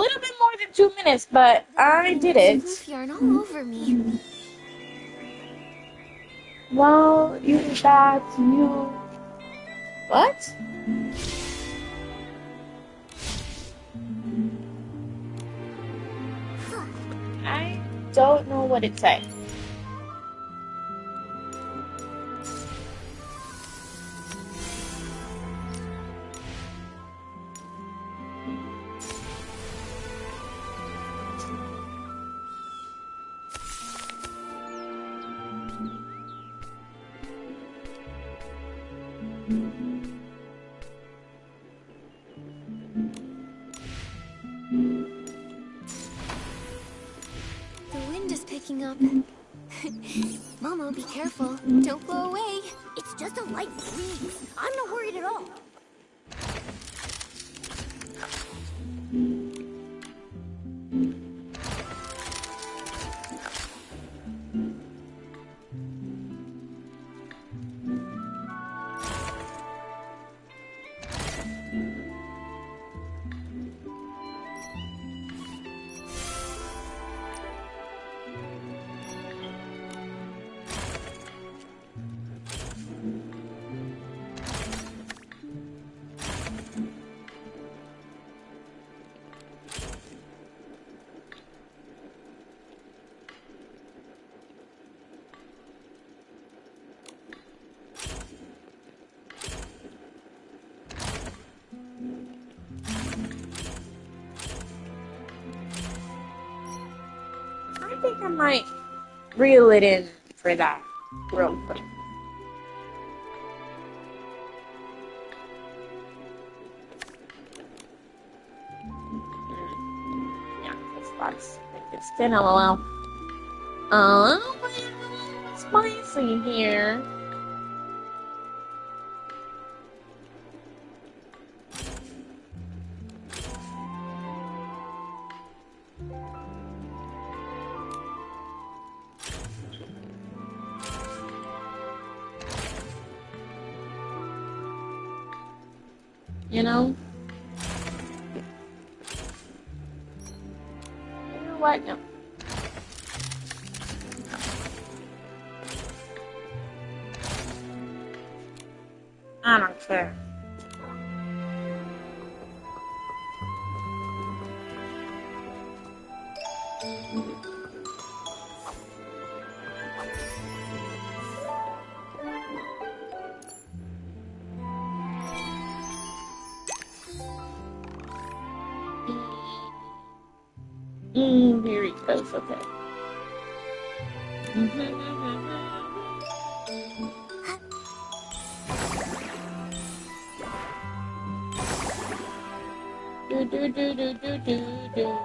little bit more than 2 minutes, but I did it. Spoof yarn all over me. Well, you that you... What? I don't know what it said. The wind is picking up. Mama, be careful. Don't blow away. It's just a light breeze. I'm not worried at all. I think I might reel it in for that real quick. Yeah, that's it's been a while. Oh, it's spicy here. You know? You know what? No. I don't care. Here he goes, okay. Do.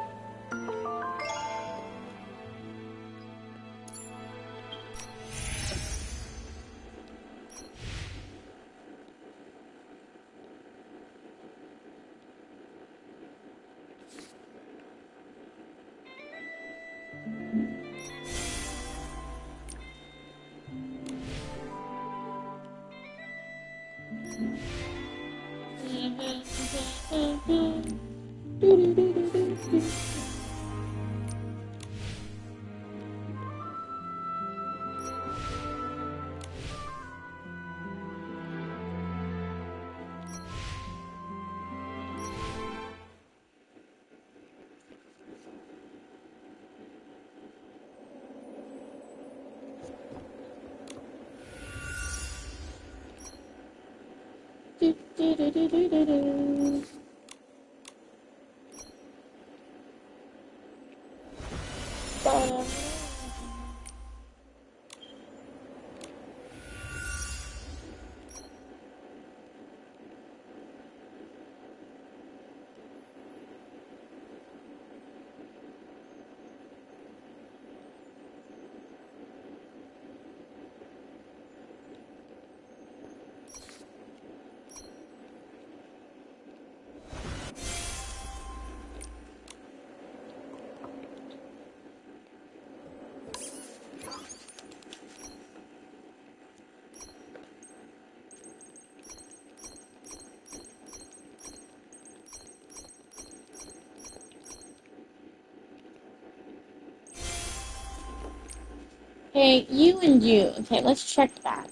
Okay, you and you. Okay, let's check that.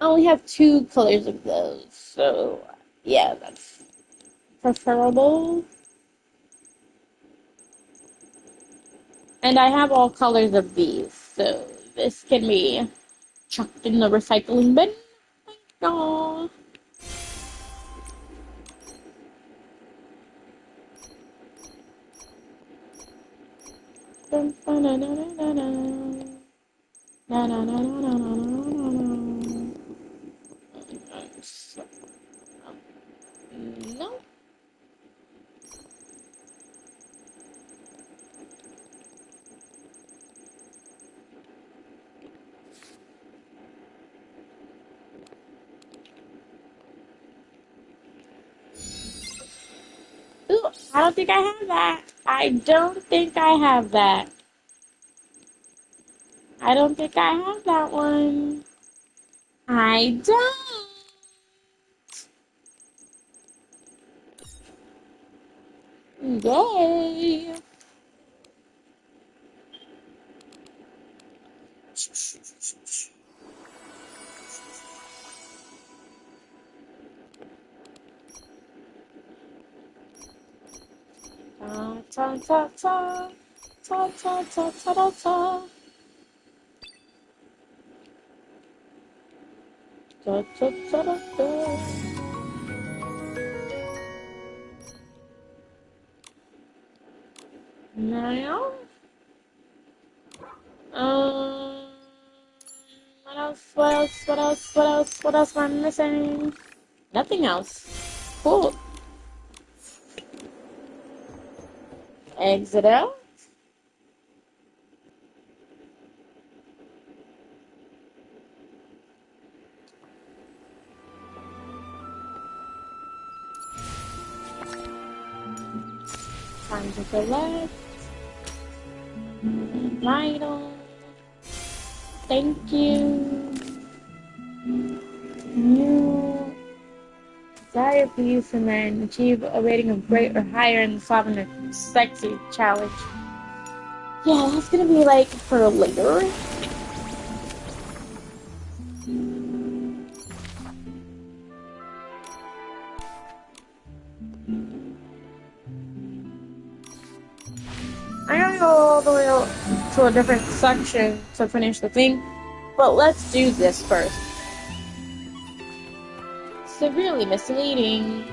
I only have 2 colors of those, so yeah, that's preferable. And I have all colors of these, so this can be chucked in the recycling bin. Aww. No. Ooh, I don't think I have that. I don't think I have that. I don't think I have that one. I don't. Yay. Ta ta ta ta ta ta ta ta ta. Ta ta ta ta ta. Now, um, what else? What else? What else? What else? What else am I missing? Nothing else. Cool. Exit out. Time to collect. Vital. Thank you. New desire piece and then achieve a rating of great or higher in solving a sexy challenge. Yeah, that's gonna be like for later. I gotta go all the way to a different section to finish the thing, but let's do this first. Severely misleading.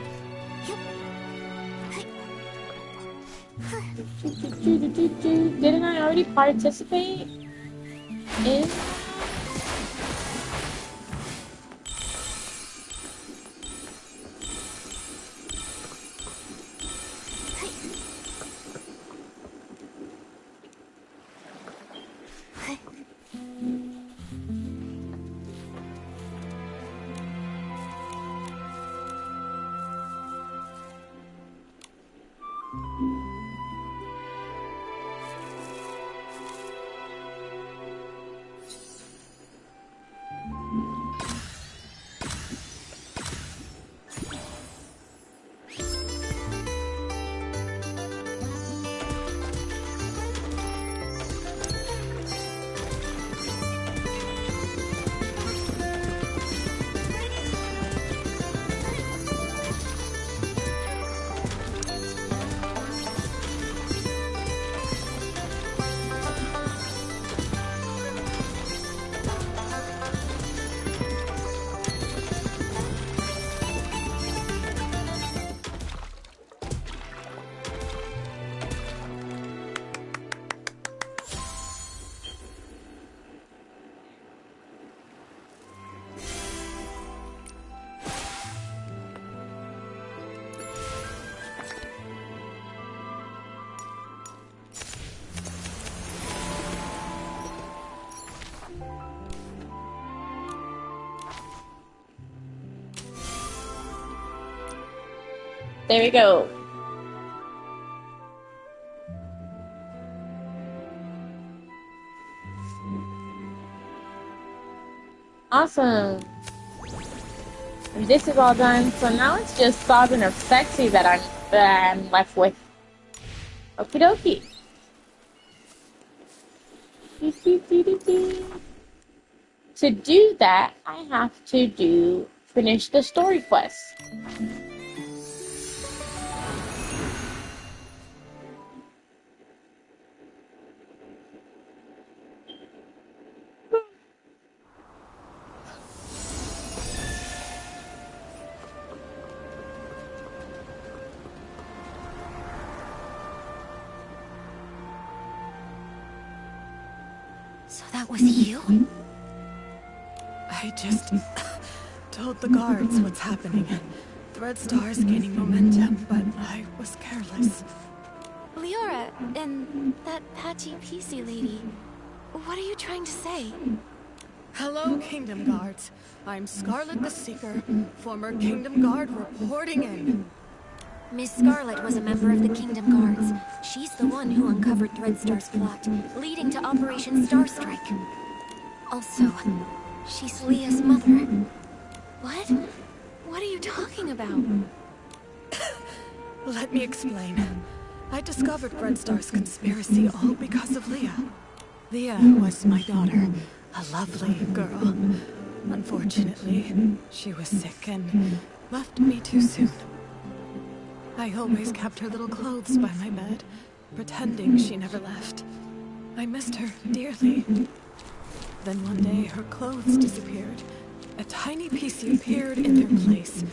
Didn't I already participate in? There we go. Awesome. And this is all done, so now it's just solving of sexy that I'm left with. Okie dokie. To do that, I have to finish the story quest. So that was you? I just told the guards what's happening. Thread Star's gaining momentum, but I was careless. Leora, and that patchy PC lady. What are you trying to say? Hello, Kingdom Guards. I'm Scarlet the Seeker, former Kingdom Guard reporting in. Miss Scarlet was a member of the Kingdom Guards. She's the one who uncovered Threadstar's plot, leading to Operation Starstrike. Also, she's Leah's mother. What? What are you talking about? Let me explain. I discovered Threadstar's conspiracy all because of Leah. Leah was my daughter, a lovely girl. Unfortunately, she was sick and left me too soon. I always kept her little clothes by my bed, pretending she never left. I missed her dearly. Then one day, her clothes disappeared. A tiny PC appeared in their place.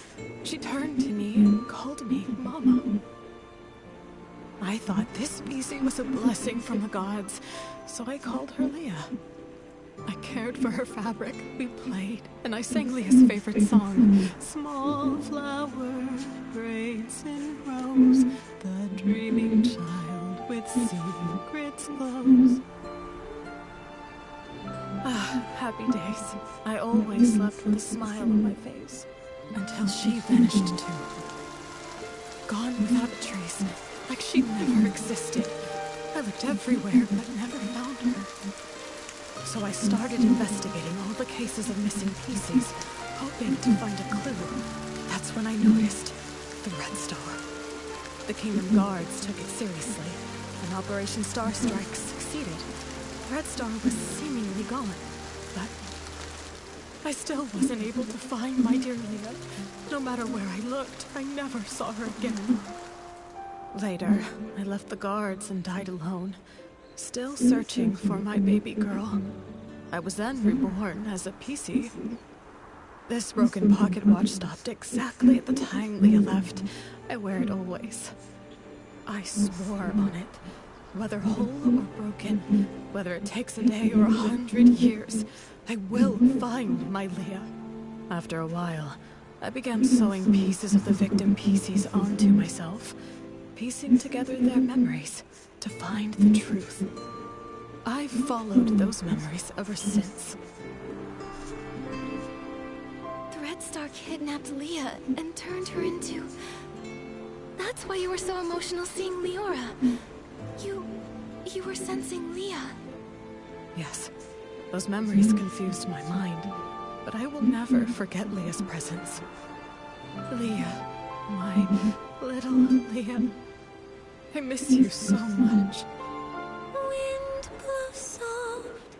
She turned to me and called me Mama. I thought this PC was a blessing from the gods, so I called her Leah. I cared for her fabric, we played, and I sang Leah's favorite song. Small flower, braids in rows, the dreaming child with secrets glows. Ah, happy days. I always slept with a smile on my face, until she vanished too. Gone without a trace, like she never existed. I looked everywhere, but never found her. So I started investigating all the cases of missing PCs, hoping to find a clue. That's when I noticed the Red Star. The Kingdom Guards took it seriously, and Operation Starstrike succeeded. Red Star was seemingly gone, but I still wasn't able to find my dear Leah. No matter where I looked, I never saw her again. Later, I left the guards and died alone, still searching for my baby girl. I was then reborn as a PC. This broken pocket watch stopped exactly at the time Leah left. I wear it always. I swore on it. Whether whole or broken, whether it takes a day or 100 years, I will find my Leah. After a while, I began sewing pieces of the victim PCs onto myself, piecing together their memories to find the truth. I've followed those memories ever since. Threadstar kidnapped Leah and turned her into... That's why you were so emotional seeing Leora. You were sensing Leah. Yes, those memories confused my mind, but I will never forget Leah's presence. Leah, my little Leah, I miss you so much. Wind blows soft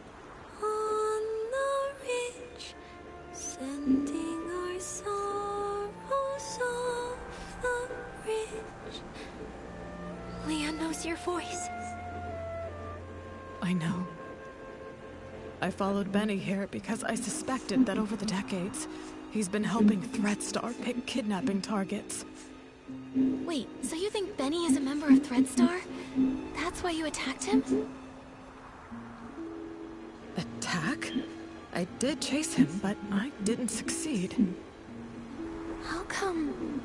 on the ridge, sending our sorrows off the bridge. Leah knows your voice. I know. I followed Benny here because I suspected that over the decades, he's been helping Threadstar pick kidnapping targets. Wait, so you think Benny is a member of Threadstar? That's why you attacked him? Attack? I did chase him, but I didn't succeed. How come?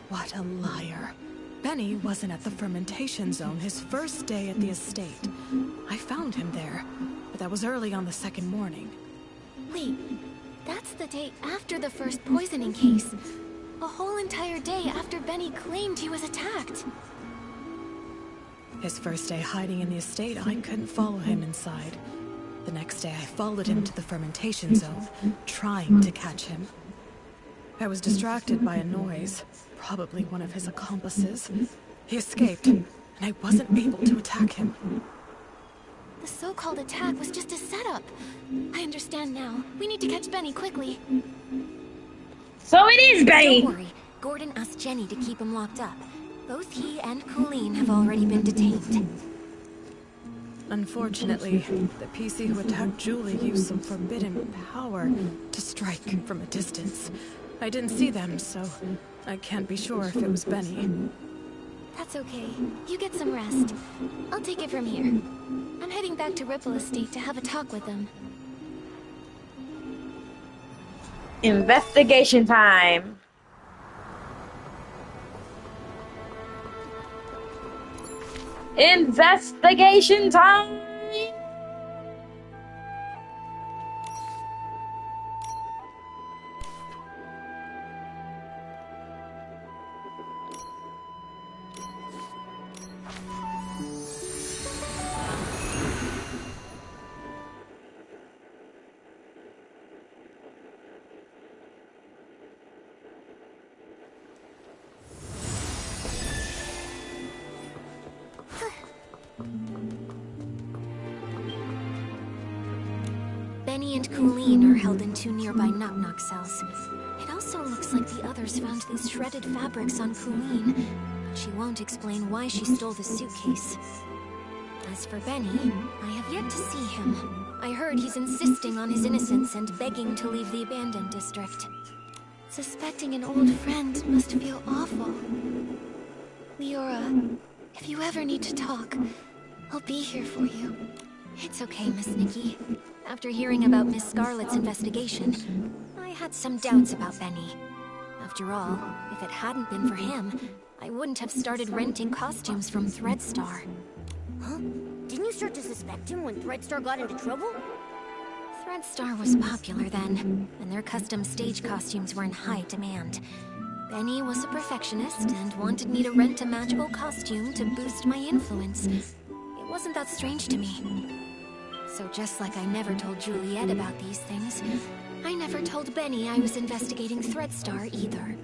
What a liar. Benny wasn't at the fermentation zone his first day at the estate. I found him there, but that was early on the second morning. Wait, that's the day after the first poisoning case. A whole entire day after Benny claimed he was attacked. His first day hiding in the estate, I couldn't follow him inside. The next day, I followed him to the fermentation zone, trying to catch him. I was distracted by a noise, probably one of his accomplices. He escaped, and I wasn't able to attack him. The so-called attack was just a setup. I understand now. We need to catch Benny quickly. So it is Benny! Don't worry. Gordon asked Jenny to keep him locked up. Both he and Colleen have already been detained. Unfortunately, the PC who attacked Julie used some forbidden power to strike from a distance. I didn't see them, so I can't be sure if it was Benny. That's okay. You get some rest. I'll take it from here. I'm heading back to Ripple Estate to have a talk with them. Investigation time. Investigation time. Benny and Colleen are held in 2 nearby knock-knock cells. It also looks like the others found these shredded fabrics on Colleen, but she won't explain why she stole the suitcase. As for Benny, I have yet to see him. I heard he's insisting on his innocence and begging to leave the abandoned district. Suspecting an old friend must feel awful. Leora, if you ever need to talk, I'll be here for you. It's okay, Miss Nikki. After hearing about Miss Scarlet's investigation, I had some doubts about Benny. After all, if it hadn't been for him, I wouldn't have started renting costumes from Threadstar. Huh? Didn't you start to suspect him when Threadstar got into trouble? Threadstar was popular then, and their custom stage costumes were in high demand. Benny was a perfectionist and wanted me to rent a magical costume to boost my influence. It wasn't that strange to me. So just like I never told Juliet about these things, I never told Benny I was investigating Threadstar either.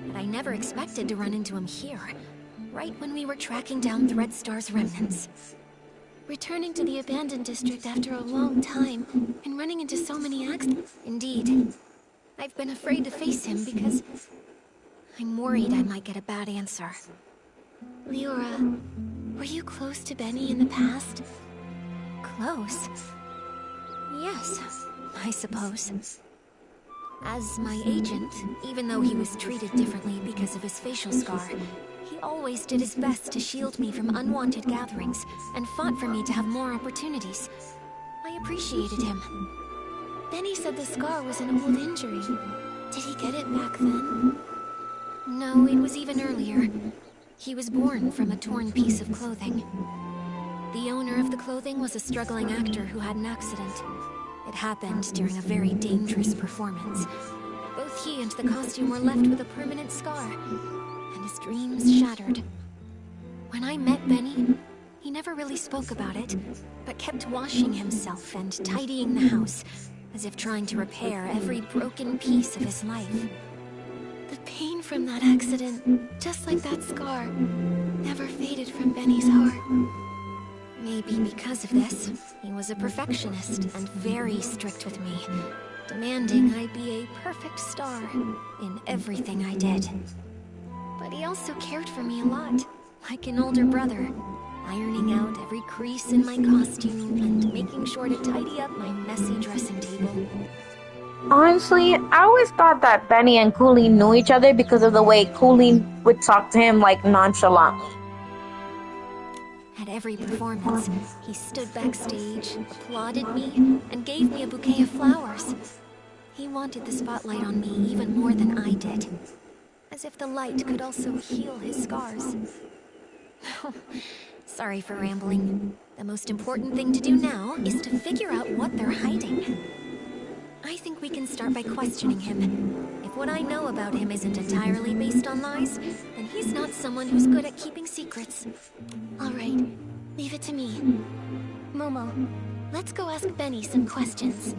But I never expected to run into him here, right when we were tracking down Threadstar's remnants. Returning to the abandoned district after a long time, and running into so many accidents. Indeed. I've been afraid to face him because I'm worried I might get a bad answer. Leora, were you close to Benny in the past? Close? Yes, I suppose. As my agent, even though he was treated differently because of his facial scar, he always did his best to shield me from unwanted gatherings and fought for me to have more opportunities. I appreciated him. Benny said the scar was an old injury. Did he get it back then? No, it was even earlier. He was born from a torn piece of clothing. The owner of the clothing was a struggling actor who had an accident. It happened during a very dangerous performance. Both he and the costume were left with a permanent scar, and his dreams shattered. When I met Benny, he never really spoke about it, but kept washing himself and tidying the house, as if trying to repair every broken piece of his life. The pain from that accident, just like that scar, never faded from Benny's heart. Maybe because of this, he was a perfectionist and very strict with me, demanding I be a perfect star in everything I did. But he also cared for me a lot, like an older brother, ironing out every crease in my costume and making sure to tidy up my messy dressing table. Honestly, I always thought that Benny and Colleen knew each other because of the way Colleen would talk to him like nonchalantly. At every performance, he stood backstage, applauded me, and gave me a bouquet of flowers. He wanted the spotlight on me even more than I did, as if the light could also heal his scars. Sorry for rambling. The most important thing to do now is to figure out what they're hiding. I think we can start by questioning him. If what I know about him isn't entirely based on lies, then he's not someone who's good at keeping secrets. All right, leave it to me. Momo, let's go ask Benny some questions.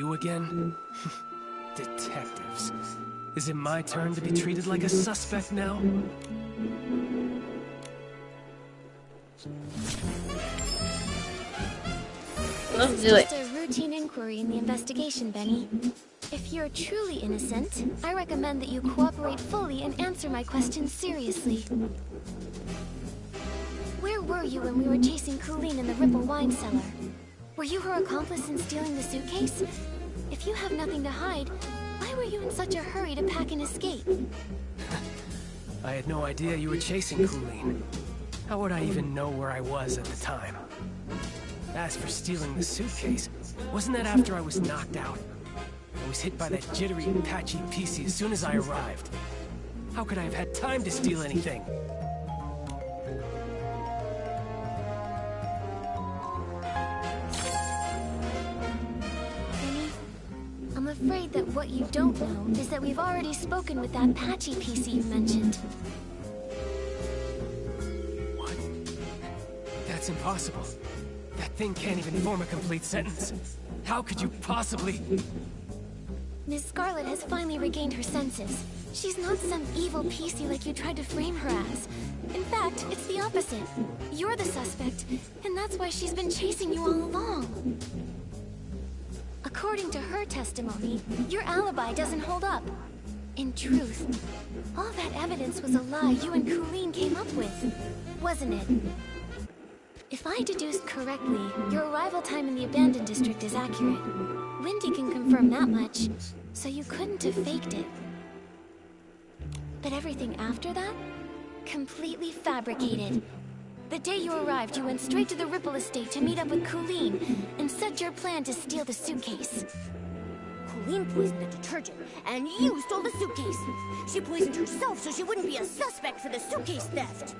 you again? Detectives. Is it my turn to be treated like a suspect now? Let's This do is it. just a routine inquiry in the investigation, Benny. If you're truly innocent, I recommend that you cooperate fully and answer my questions seriously. Where were you when we were chasing Colleen in the Ripple wine cellar? Were you her accomplice in stealing the suitcase? If you have nothing to hide, why were you in such a hurry to pack and escape? I had no idea you were chasing Colleen. How would I even know where I was at the time? As for stealing the suitcase, wasn't that after I was knocked out? I was hit by that jittery, patchy PC as soon as I arrived. How could I have had time to steal anything? Benny, I'm afraid that what you don't know is that we've already spoken with that patchy PC you mentioned. What? That's impossible. That thing can't even form a complete sentence. How could you possibly... Miss Scarlet has finally regained her senses. She's not some evil PC like you tried to frame her as. In fact, it's the opposite. You're the suspect, and that's why she's been chasing you all along. According to her testimony, your alibi doesn't hold up. In truth, all that evidence was a lie you and Colleen came up with, wasn't it? If I deduced correctly, your arrival time in the abandoned district is accurate. Wendy can confirm that much, so you couldn't have faked it. But everything after that? Completely fabricated. The day you arrived, you went straight to the Ripple estate to meet up with Colleen and set your plan to steal the suitcase. Colleen poisoned the detergent, and you stole the suitcase. She poisoned herself so she wouldn't be a suspect for the suitcase theft.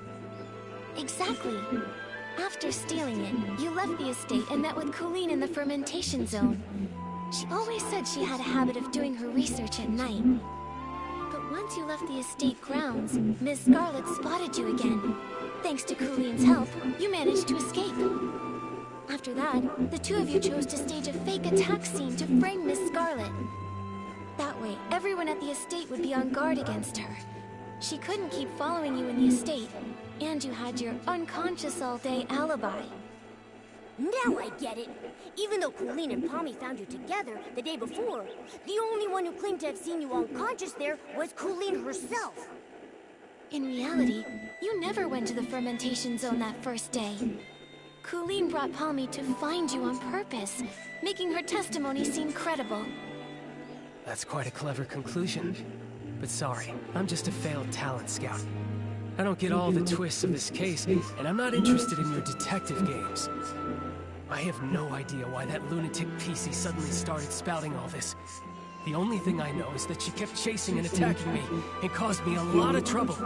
Exactly. After stealing it, you left the estate and met with Colleen in the fermentation zone. She always said she had a habit of doing her research at night. But once you left the estate grounds, Miss Scarlet spotted you again. Thanks to Colleen's help, you managed to escape. After that, the two of you chose to stage a fake attack scene to frame Miss Scarlet. That way, everyone at the estate would be on guard against her. She couldn't keep following you in the estate, and you had your unconscious all-day alibi. Now I get it. Even though Colleen and Pommy found you together the day before, the only one who claimed to have seen you unconscious there was Colleen herself. In reality, you never went to the fermentation zone that first day. Colleen brought Pommy to find you on purpose, making her testimony seem credible. That's quite a clever conclusion. But sorry, I'm just a failed talent scout. I don't get all the twists of this case, and I'm not interested in your detective games. I have no idea why that lunatic PC suddenly started spouting all this. The only thing I know is that she kept chasing and attacking me, and caused me a lot of trouble.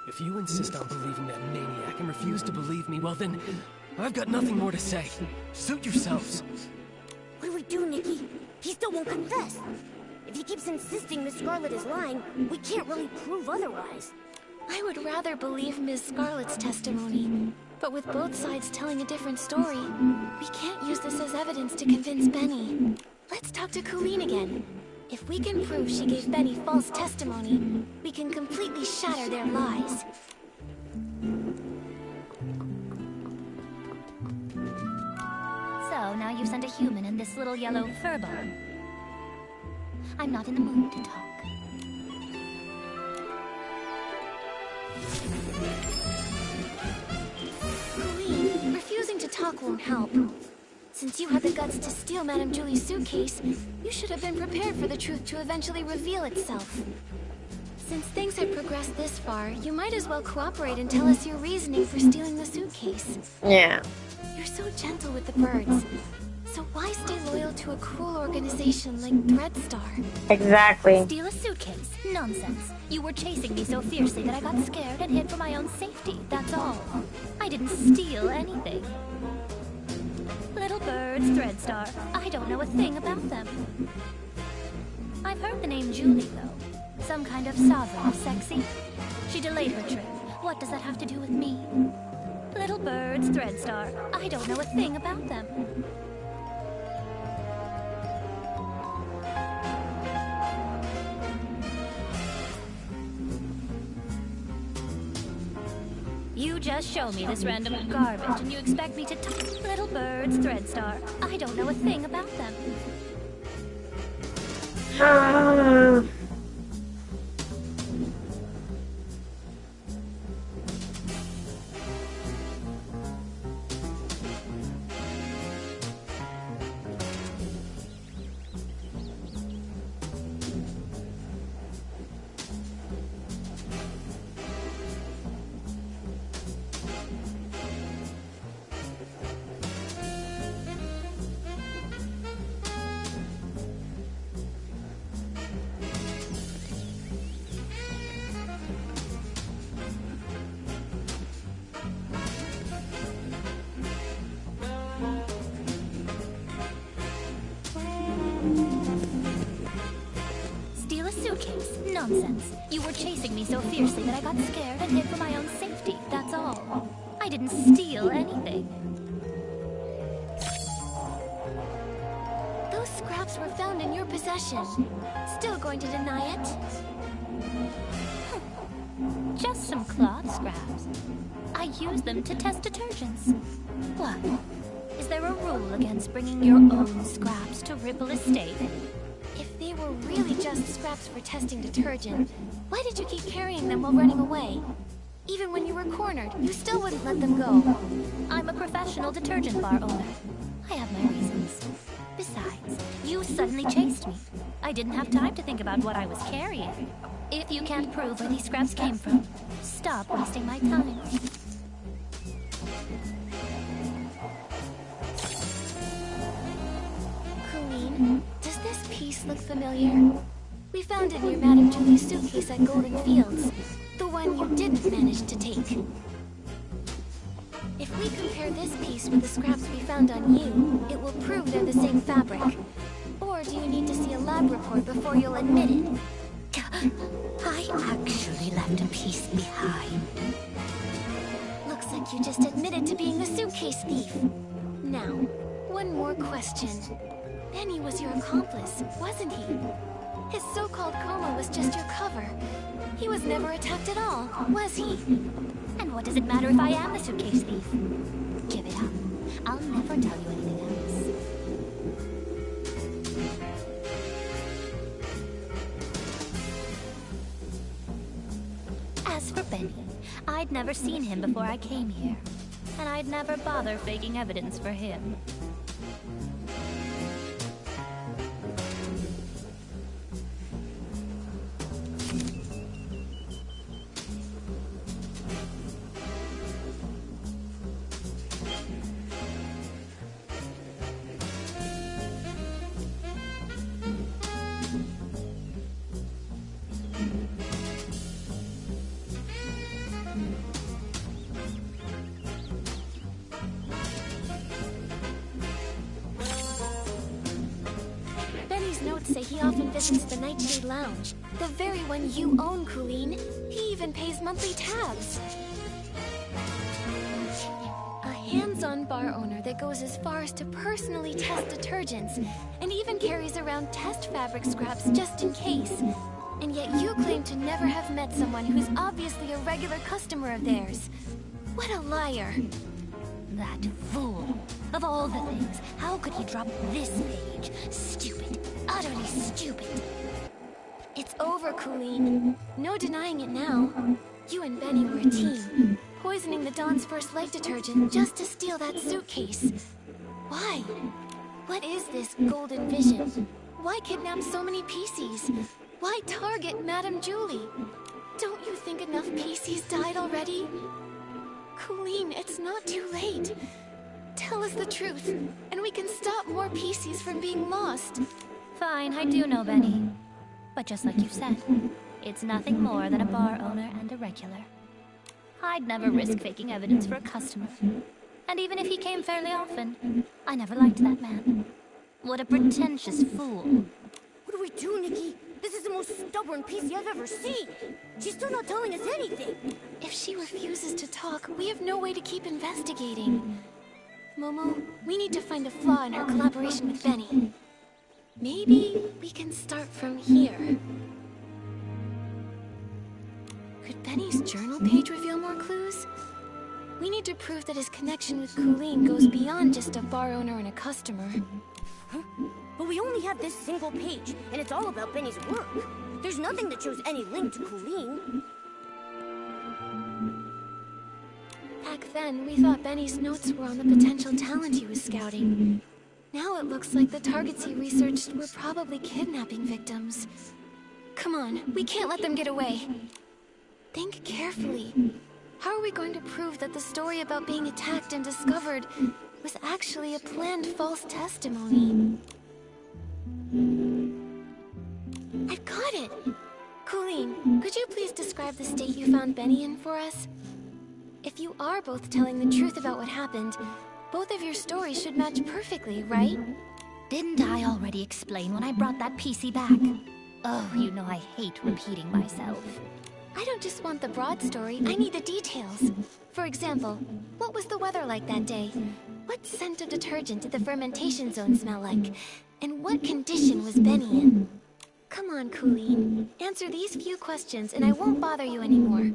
If you insist on believing that maniac and refuse to believe me, well then, I've got nothing more to say. Suit yourselves. What do we do, Nikki? He still won't confess. If he keeps insisting Miss Scarlet is lying, we can't really prove otherwise. I would rather believe Miss Scarlet's testimony, but with both sides telling a different story, we can't use this as evidence to convince Benny. Let's talk to Colleen again. If we can prove she gave Benny false testimony, we can completely shatter their lies. So, now you've sent a human and this little yellow furball. I'm not in the mood to talk. Colleen, refusing to talk won't help. Since you had the guts to steal Madame Julie's suitcase, you should have been prepared for the truth to eventually reveal itself. Since things have progressed this far, you might as well cooperate and tell us your reasoning for stealing the suitcase. Yeah. You're so gentle with the birds. So why stay loyal to a cruel organization like Threadstar? Exactly. Steal a suitcase? Nonsense. You were chasing me so fiercely that I got scared and hid for my own safety, that's all. I didn't steal anything. Little birds, Threadstar. I don't know a thing about them. I've heard the name Julie, though. Some kind of sovereign, sexy. She delayed her trip. What does that have to do with me? Little birds, Threadstar. I don't know a thing about them. You just show me this random garbage and you expect me to Little birds, Threadstar. I don't know a thing about them. Nonsense. You were chasing me so fiercely that I got scared and hid for my own safety, that's all. I didn't steal anything. Those scraps were found in your possession. Still going to deny it? Just some cloth scraps. I use them to test detergents. What? Is there a rule against bringing your own scraps to Ripple Estate? If they were really just scraps for testing detergent, why did you keep carrying them while running away? Even when you were cornered, you still wouldn't let them go. I'm a professional detergent bar owner. I have my reasons. Besides, you suddenly chased me. I didn't have time to think about what I was carrying. If you can't prove where these scraps came from, stop wasting my time. Colleen, does this piece look familiar? We found it near Madame Julie's suitcase at Golden Fields. The one you didn't manage to take. If we compare this piece with the scraps we found on you, it will prove they're the same fabric. Or do you need to see a lab report before you'll admit it? I actually left a piece behind. Looks like you just admitted to being the suitcase thief. Now, one more question. Benny was your accomplice, wasn't he? His so-called coma was just your cover. He was never attacked at all, was he? And what does it matter if I am the suitcase thief? Give it up. I'll never tell you anything else. As for Benny, I'd never seen him before I came here. And I'd never bother faking evidence for him. Say he often visits the Nightshade Lounge, the very one you own, Colleen. He even pays monthly tabs. A hands-on bar owner that goes as far as to personally test detergents, and even carries around test fabric scraps just in case. And yet you claim to never have met someone who's obviously a regular customer of theirs. What a liar. That fool. Of all the things, how could he drop this page? Stupid. Utterly stupid. It's over, Colleen. No denying it now. You and Benny were a team, poisoning the Dawn's First Light detergent just to steal that suitcase. Why? What is this golden vision? Why kidnap so many PCs? Why target Madame Julie? Don't you think enough PCs died already? Colleen, it's not too late. Tell us the truth, and we can stop more PCs from being lost. Fine, I do know Benny. But just like you said, it's nothing more than a bar owner and a regular. I'd never risk faking evidence for a customer. And even if he came fairly often, I never liked that man. What a pretentious fool. What do we do, Nikki? This is the most stubborn PC I've ever seen. She's still not telling us anything. If she refuses to talk, we have no way to keep investigating. Momo, we need to find a flaw in her collaboration with Benny. Maybe we can start from here. Could Benny's journal page reveal more clues? We need to prove that his connection with Colleen goes beyond just a bar owner and a customer. Huh? But we only have this single page, and it's all about Benny's work. There's nothing that shows any link to Colleen. Back then, we thought Benny's notes were on the potential talent he was scouting. Now it looks like the targets he researched were probably kidnapping victims. Come on, we can't let them get away. Think carefully. How are we going to prove that the story about being attacked and discovered was actually a planned false testimony? I've got it! Colleen, could you please describe the state you found Benny in for us? If you are both telling the truth about what happened, both of your stories should match perfectly, right? Didn't I already explain when I brought that PC back? Oh, you know I hate repeating myself. I don't just want the broad story, I need the details. For example, what was the weather like that day? What scent of detergent did the fermentation zone smell like? And what condition was Benny in? Come on, Colleen. Answer these few questions and I won't bother you anymore.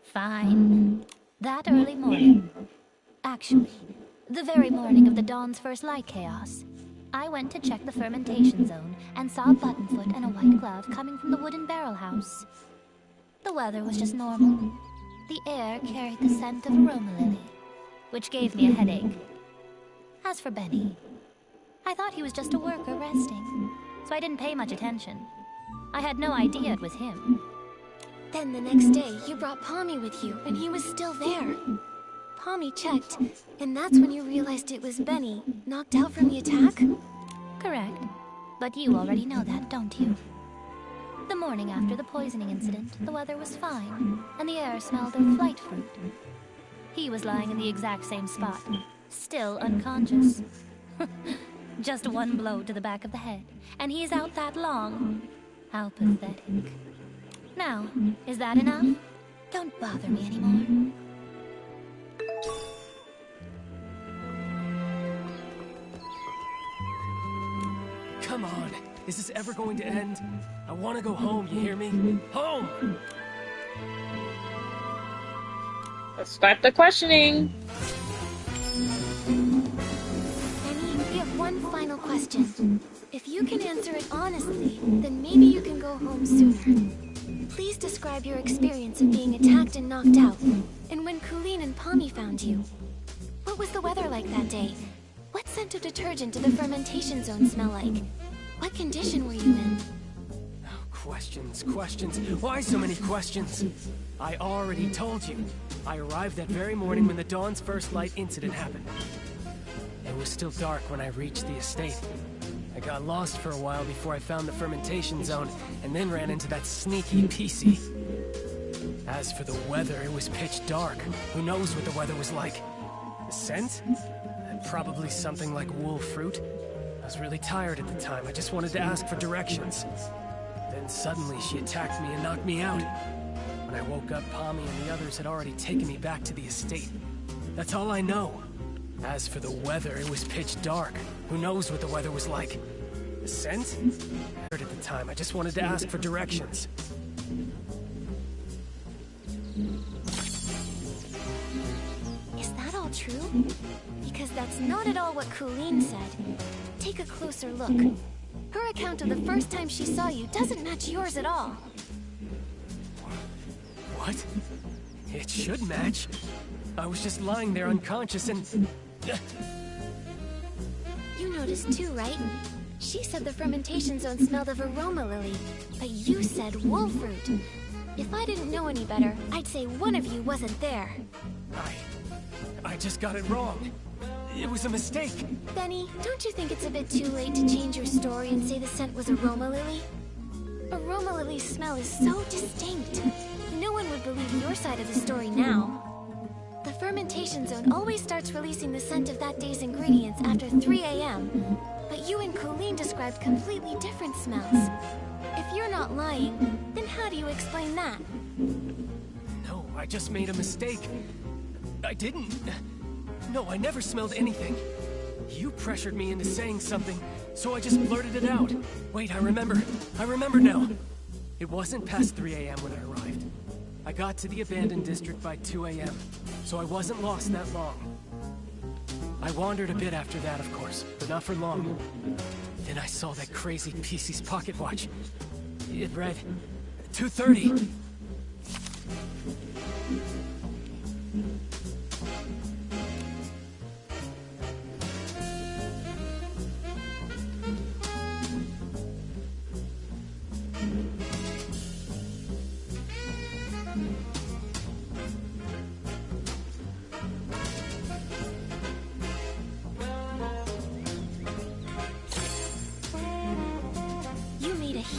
Fine. That early morning. Actually, the very morning of the Dawn's first light chaos, I went to check the fermentation zone and saw Buttonfoot and a white glove coming from the wooden barrel house. The weather was just normal. The air carried the scent of aroma lily, which gave me a headache. As for Benny, I thought he was just a worker resting, so I didn't pay much attention. I had no idea it was him. Then the next day, you brought Pommy with you, and he was still there. Pommy checked, and that's when you realized it was Benny, knocked out from the attack? Correct. But you already know that, don't you? The morning after the poisoning incident, the weather was fine, and the air smelled of flight fruit. He was lying in the exact same spot, still unconscious. Just one blow to the back of the head, and he's out that long. How pathetic. Now, is that enough? Don't bother me anymore. Come on, is this ever going to end? I want to go home, you hear me? Home! Let's start the questioning. Benny, we have one final question. If you can answer it honestly, then maybe you can go home sooner. Please describe your experience of being attacked and knocked out, and when Colleen and Pommy found you. What was the weather like that day? What scent of detergent did the fermentation zone smell like? What condition were you in? Oh, questions. Why so many questions? I already told you. I arrived that very morning when the Dawn's first light incident happened. It was still dark when I reached the estate. I got lost for a while before I found the fermentation zone, and then ran into that sneaky PC. As for the weather, it was pitch dark. Who knows what the weather was like? The scent? Probably something like wool fruit. I was really tired at the time. I just wanted to ask for directions. Then suddenly she attacked me and knocked me out. When I woke up, Pommy and the others had already taken me back to the estate. That's all I know. As for the weather, it was pitch dark. Who knows what the weather was like? The scent? At the time, I just wanted to ask for directions. Is that all true? Because that's not at all what Colleen said. Take a closer look. Her account of the first time she saw you doesn't match yours at all. What? It should match. I was just lying there unconscious and... You noticed too, right? She said the fermentation zone smelled of aroma lily, but you said wool fruit. If I didn't know any better, I'd say one of you wasn't there. I just got it wrong. It was a mistake. Benny, don't you think it's a bit too late to change your story and say the scent was aroma lily? Aroma lily's smell is so distinct. No one would believe your side of the story now. The fermentation zone always starts releasing the scent of that day's ingredients after 3 a.m. But you and Colleen described completely different smells. If you're not lying, then how do you explain that? No, I just made a mistake. I didn't. No, I never smelled anything. You pressured me into saying something, so I just blurted it out. Wait, I remember now. It wasn't past 3 a.m. when I arrived. I got to the abandoned district by 2 a.m., so I wasn't lost that long. I wandered a bit after that, of course, but not for long. Then I saw that crazy PC's pocket watch. It read 2:30.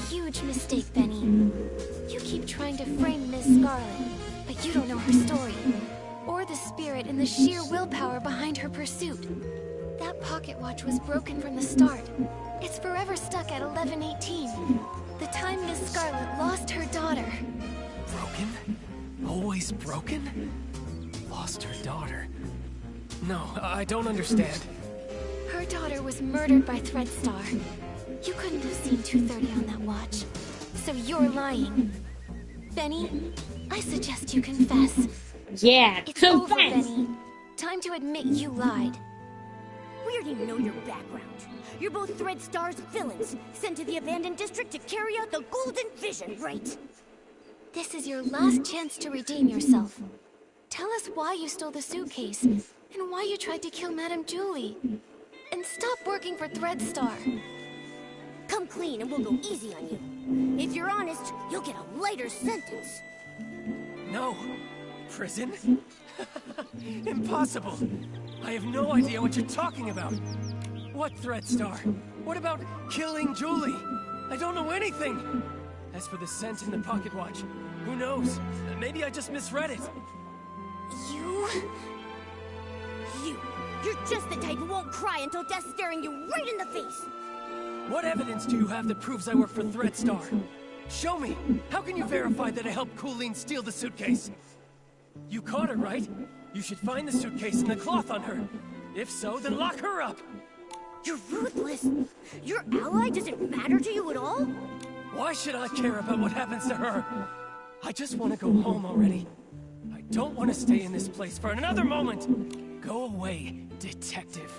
Huge mistake, Benny. You keep trying to frame Miss Scarlet, but you don't know her story, or the spirit and the sheer willpower behind her pursuit. That pocket watch was broken from the start. It's forever stuck at 11:18, the time Miss Scarlet lost her daughter. Broken? Always broken? Lost her daughter? No, I don't understand. Her daughter was murdered by Threadstar. You couldn't have seen 2:30 on that watch. So you're lying. Benny, I suggest you confess. Yeah, It's over, confess. Benny. Time to admit you lied. We already know your background. You're both Threadstar's villains, sent to the abandoned district to carry out the Golden Vision, right? This is your last chance to redeem yourself. Tell us why you stole the suitcase, and why you tried to kill Madame Julie. And stop working for Threadstar. Come clean and we'll go easy on you. If you're honest, you'll get a lighter sentence. No. Prison? Impossible. I have no idea what you're talking about. What Threadstar? What about killing Julie? I don't know anything. As for the scent in the pocket watch, who knows? Maybe I just misread it. You're just the type who won't cry until death's staring you right in the face. What evidence do you have that proves I work for Threadstar? Show me! How can you verify that I helped Colleen steal the suitcase? You caught her, right? You should find the suitcase and the cloth on her. If so, then lock her up! You're ruthless. Your ally doesn't matter to you at all? Why should I care about what happens to her? I just want to go home already. I don't want to stay in this place for another moment! Go away, detective.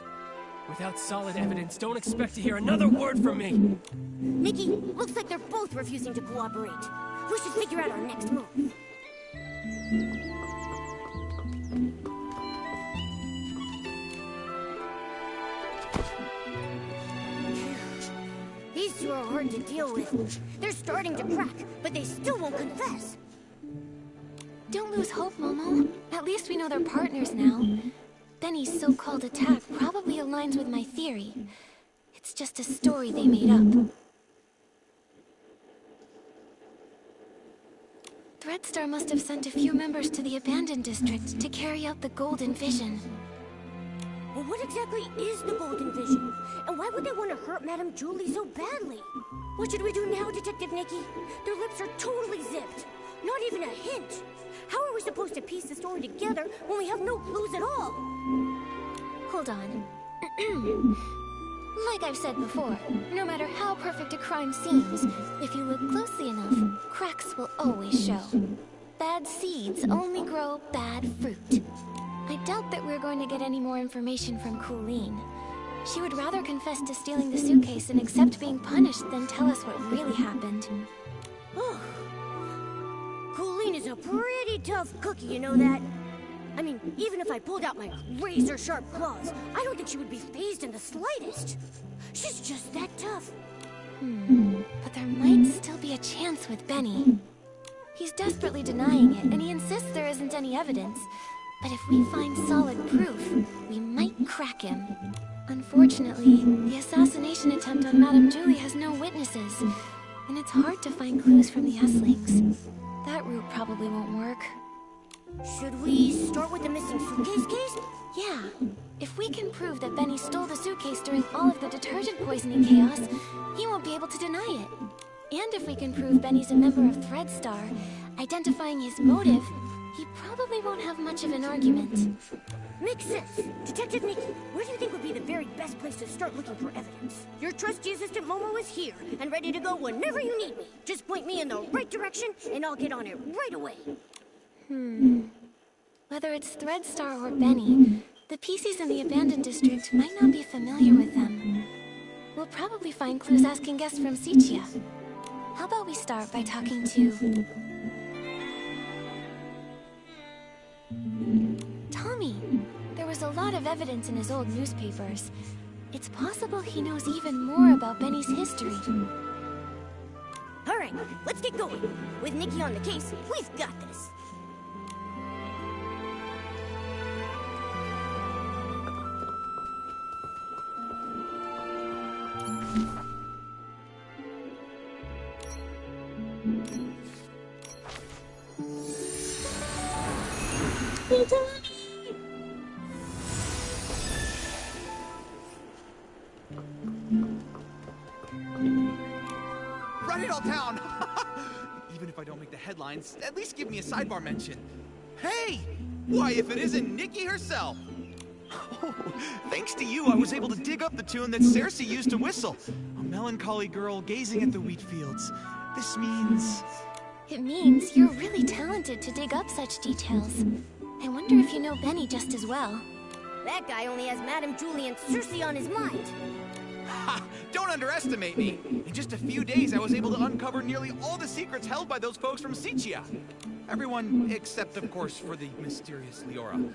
Without solid evidence, don't expect to hear another word from me! Nikki, looks like they're both refusing to cooperate. We should figure out our next move. These two are hard to deal with. They're starting to crack, but they still won't confess. Don't lose hope, Momo. At least we know they're partners now. Benny's so-called attack probably aligns with my theory. It's just a story they made up. Threadstar must have sent a few members to the abandoned district to carry out the Golden Vision. Well, what exactly is the Golden Vision? And why would they want to hurt Madame Julie so badly? What should we do now, Detective Nikki? Their lips are totally zipped. Not even a hint. How are we supposed to piece the story together when we have no clues at all? Hold on. Like I've said before, no matter how perfect a crime seems, if you look closely enough, cracks will always show. Bad seeds only grow bad fruit. I doubt that we're going to get any more information from Colleen. She would rather confess to stealing the suitcase and accept being punished than tell us what really happened. Colleen is a pretty tough cookie, you know that? I mean, even if I pulled out my razor-sharp claws, I don't think she would be fazed in the slightest. She's just that tough. But there might still be a chance with Benny. He's desperately denying it, and he insists there isn't any evidence. But if we find solid proof, we might crack him. Unfortunately, the assassination attempt on Madame Julie has no witnesses, and it's hard to find clues from the Esslings. That route probably won't work. Should we start with the missing suitcase case? Yeah. If we can prove that Benny stole the suitcase during all of the detergent poisoning chaos, he won't be able to deny it. And if we can prove Benny's a member of Threadstar, identifying his motive, he probably won't have much of an argument. Makes sense. Detective Nikki, where do you think would be the very best place to start looking for evidence? Your trusty assistant Momo is here and ready to go whenever you need me. Just point me in the right direction and I'll get on it right away. Whether it's Threadstar or Benny, the PCs in the abandoned district might not be familiar with them. We'll probably find clues asking guests from Sichia. How about we start by talking to... Tommy! There was a lot of evidence in his old newspapers. It's possible he knows even more about Benny's history. All right, let's get going. With Nikki on the case, we've got this. Run it all down! Even if I don't make the headlines, at least give me a sidebar mention. Hey! Why, if it isn't Nikki herself! Oh, thanks to you, I was able to dig up the tune that Cersei used to whistle. A melancholy girl gazing at the wheat fields. This means... It means you're really talented to dig up such details. I wonder if you know Benny just as well. That guy only has Madame Julie and Cersei on his mind. Ha! Don't underestimate me! In just a few days, I was able to uncover nearly all the secrets held by those folks from Sichia. Everyone except, of course, for the mysterious Leora.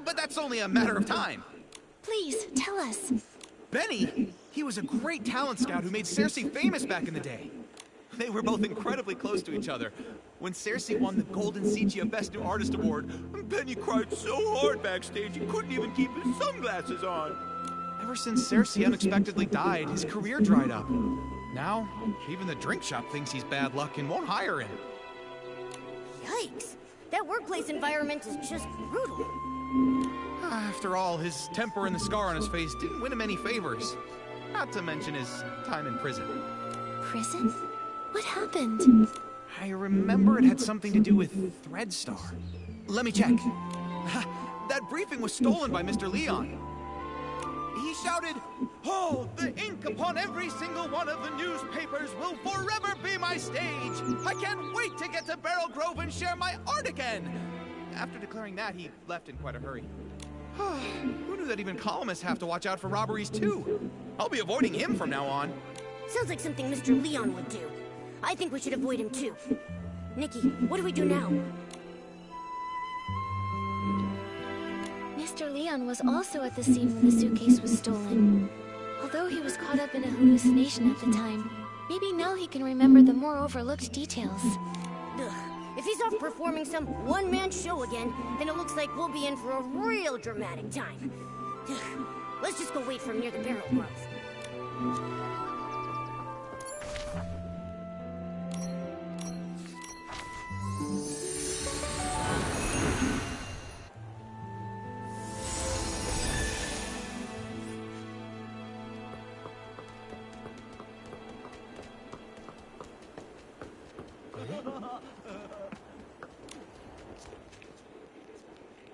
But that's only a matter of time. Please, tell us. Benny? He was a great talent scout who made Cersei famous back in the day. They were both incredibly close to each other. When Cersei won the Golden Sichia Best New Artist Award, Benny cried so hard backstage he couldn't even keep his sunglasses on. Ever since Cersei unexpectedly died, his career dried up. Now, even the drink shop thinks he's bad luck and won't hire him. Yikes! That workplace environment is just brutal. After all, his temper and the scar on his face didn't win him any favors. Not to mention his time in prison. Prison? What happened? I remember it had something to do with Threadstar. Let me check. That briefing was stolen by Mr. Leon. He shouted, "Oh, the ink upon every single one of the newspapers will forever be my stage! I can't wait to get to Barrel Grove and share my art again!" After declaring that, he left in quite a hurry. Who knew that even columnists have to watch out for robberies too? I'll be avoiding him from now on. Sounds like something Mr. Leon would do. I think we should avoid him too. Nikki, what do we do now? Mr. Leon was also at the scene when the suitcase was stolen. Although he was caught up in a hallucination at the time, maybe now he can remember the more overlooked details. Ugh. If he's off performing some one-man show again, then it looks like we'll be in for a real dramatic time. Ugh. Let's just go wait for him near the Barrel Grove.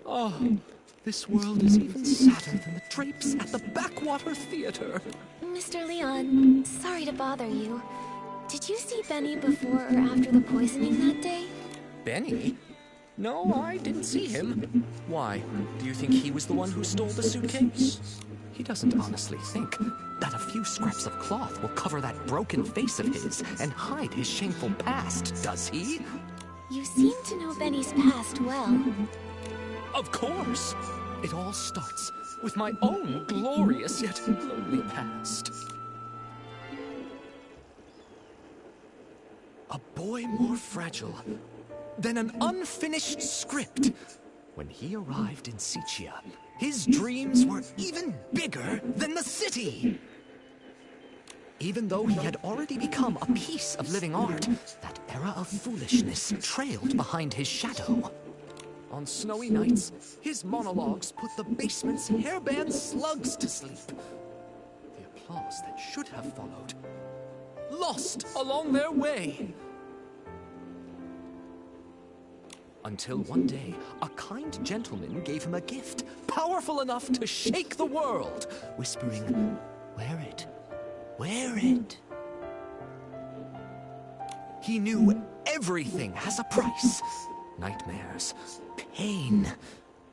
Oh, this world is even sadder than the drapes at the Backwater Theater. Mr. Leon, sorry to bother you. Did you see Benny before or after the poisoning that day? Benny? No, I didn't see him. Why, do you think he was the one who stole the suitcase? He doesn't honestly think that a few scraps of cloth will cover that broken face of his and hide his shameful past, does he? You seem to know Benny's past well. Of course! It all starts with my own glorious yet lonely past. A boy more fragile than an unfinished script. When he arrived in Sichia, his dreams were even bigger than the city. Even though he had already become a piece of living art, that era of foolishness trailed behind his shadow. On snowy nights, his monologues put the basement's hairband slugs to sleep. The applause that should have followed, lost along their way. Until one day, a kind gentleman gave him a gift, powerful enough to shake the world, whispering, "Wear it, wear it." He knew everything has a price. Nightmares, pain,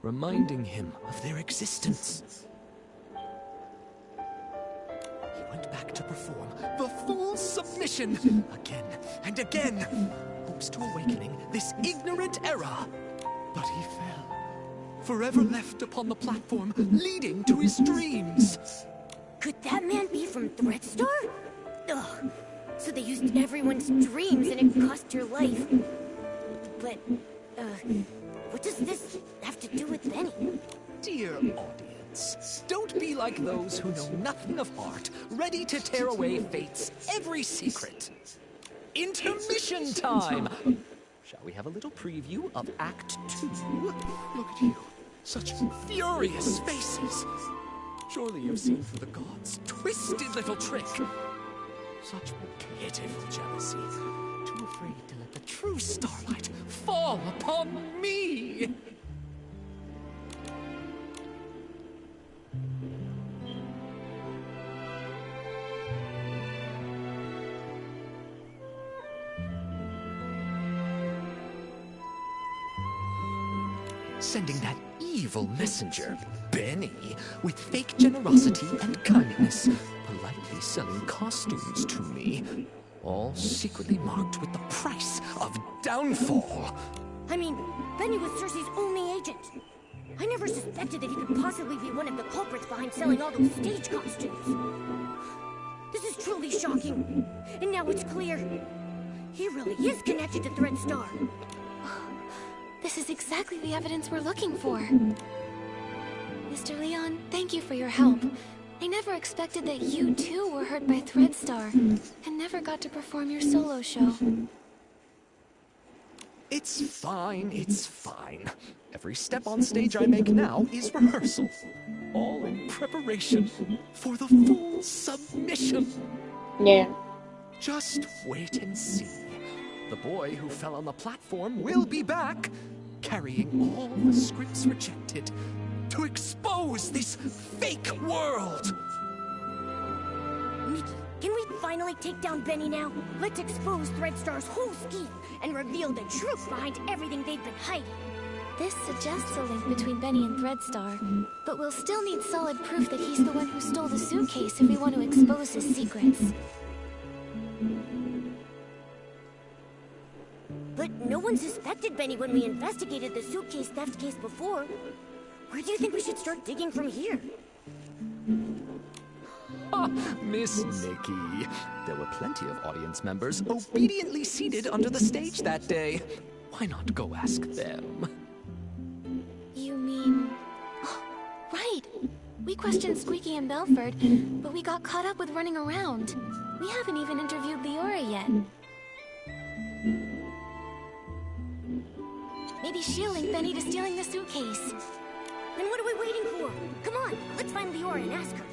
reminding him of their existence. He went back to perform the full submission again and again, hopes to awakening this ignorant error. But he fell, forever left upon the platform leading to his dreams. Could that man be from Threadstar? Ugh. So they used everyone's dreams and it cost your life. But, what does this have to do with Benny? Dear audience, don't be like those who know nothing of art, ready to tear away fate's every secret. Intermission time! Shall we have a little preview of Act 2? Look at you, such furious faces. Surely you've seen through the gods' twisted little trick. Such pitiful jealousy. Too afraid to let the true starlight fall upon me. Sending that evil messenger, Benny, with fake generosity and kindness, politely selling costumes to me, all secretly marked with the price of downfall. I mean, Benny was Cersei's only agent. I never suspected that he could possibly be one of the culprits behind selling all those stage costumes. This is truly shocking. And now it's clear. He really is connected to Threadstar. This is exactly the evidence we're looking for. Mr. Leon, thank you for your help. I never expected that you too were hurt by Threadstar, and never got to perform your solo show. It's fine, it's fine. Every step on stage I make now is rehearsal. All in preparation for the full submission. Yeah. Just wait and see. The boy who fell on the platform will be back, carrying all the scripts rejected to expose this fake world. Nikki, can we finally take down Benny now? Let's expose Threadstar's whole scheme and reveal the truth behind everything they've been hiding. This suggests a link between Benny and Threadstar, but we'll still need solid proof that he's the one who stole the suitcase if we want to expose his secrets. But no one suspected Benny when we investigated the suitcase theft case before. Where do you think we should start digging from here? Miss Nikki, there were plenty of audience members obediently seated under the stage that day. Why not go ask them? You mean... Oh, right! We questioned Squeaky and Belford, but we got caught up with running around. We haven't even interviewed Leora yet. Maybe she'll link Benny to stealing the suitcase. Then what are we waiting for? Come on, let's find Leora and ask her.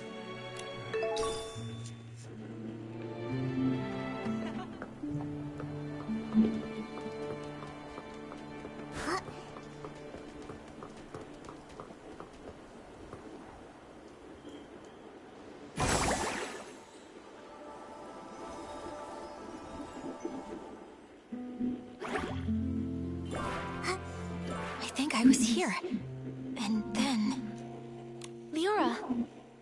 I was here. And then... Leora,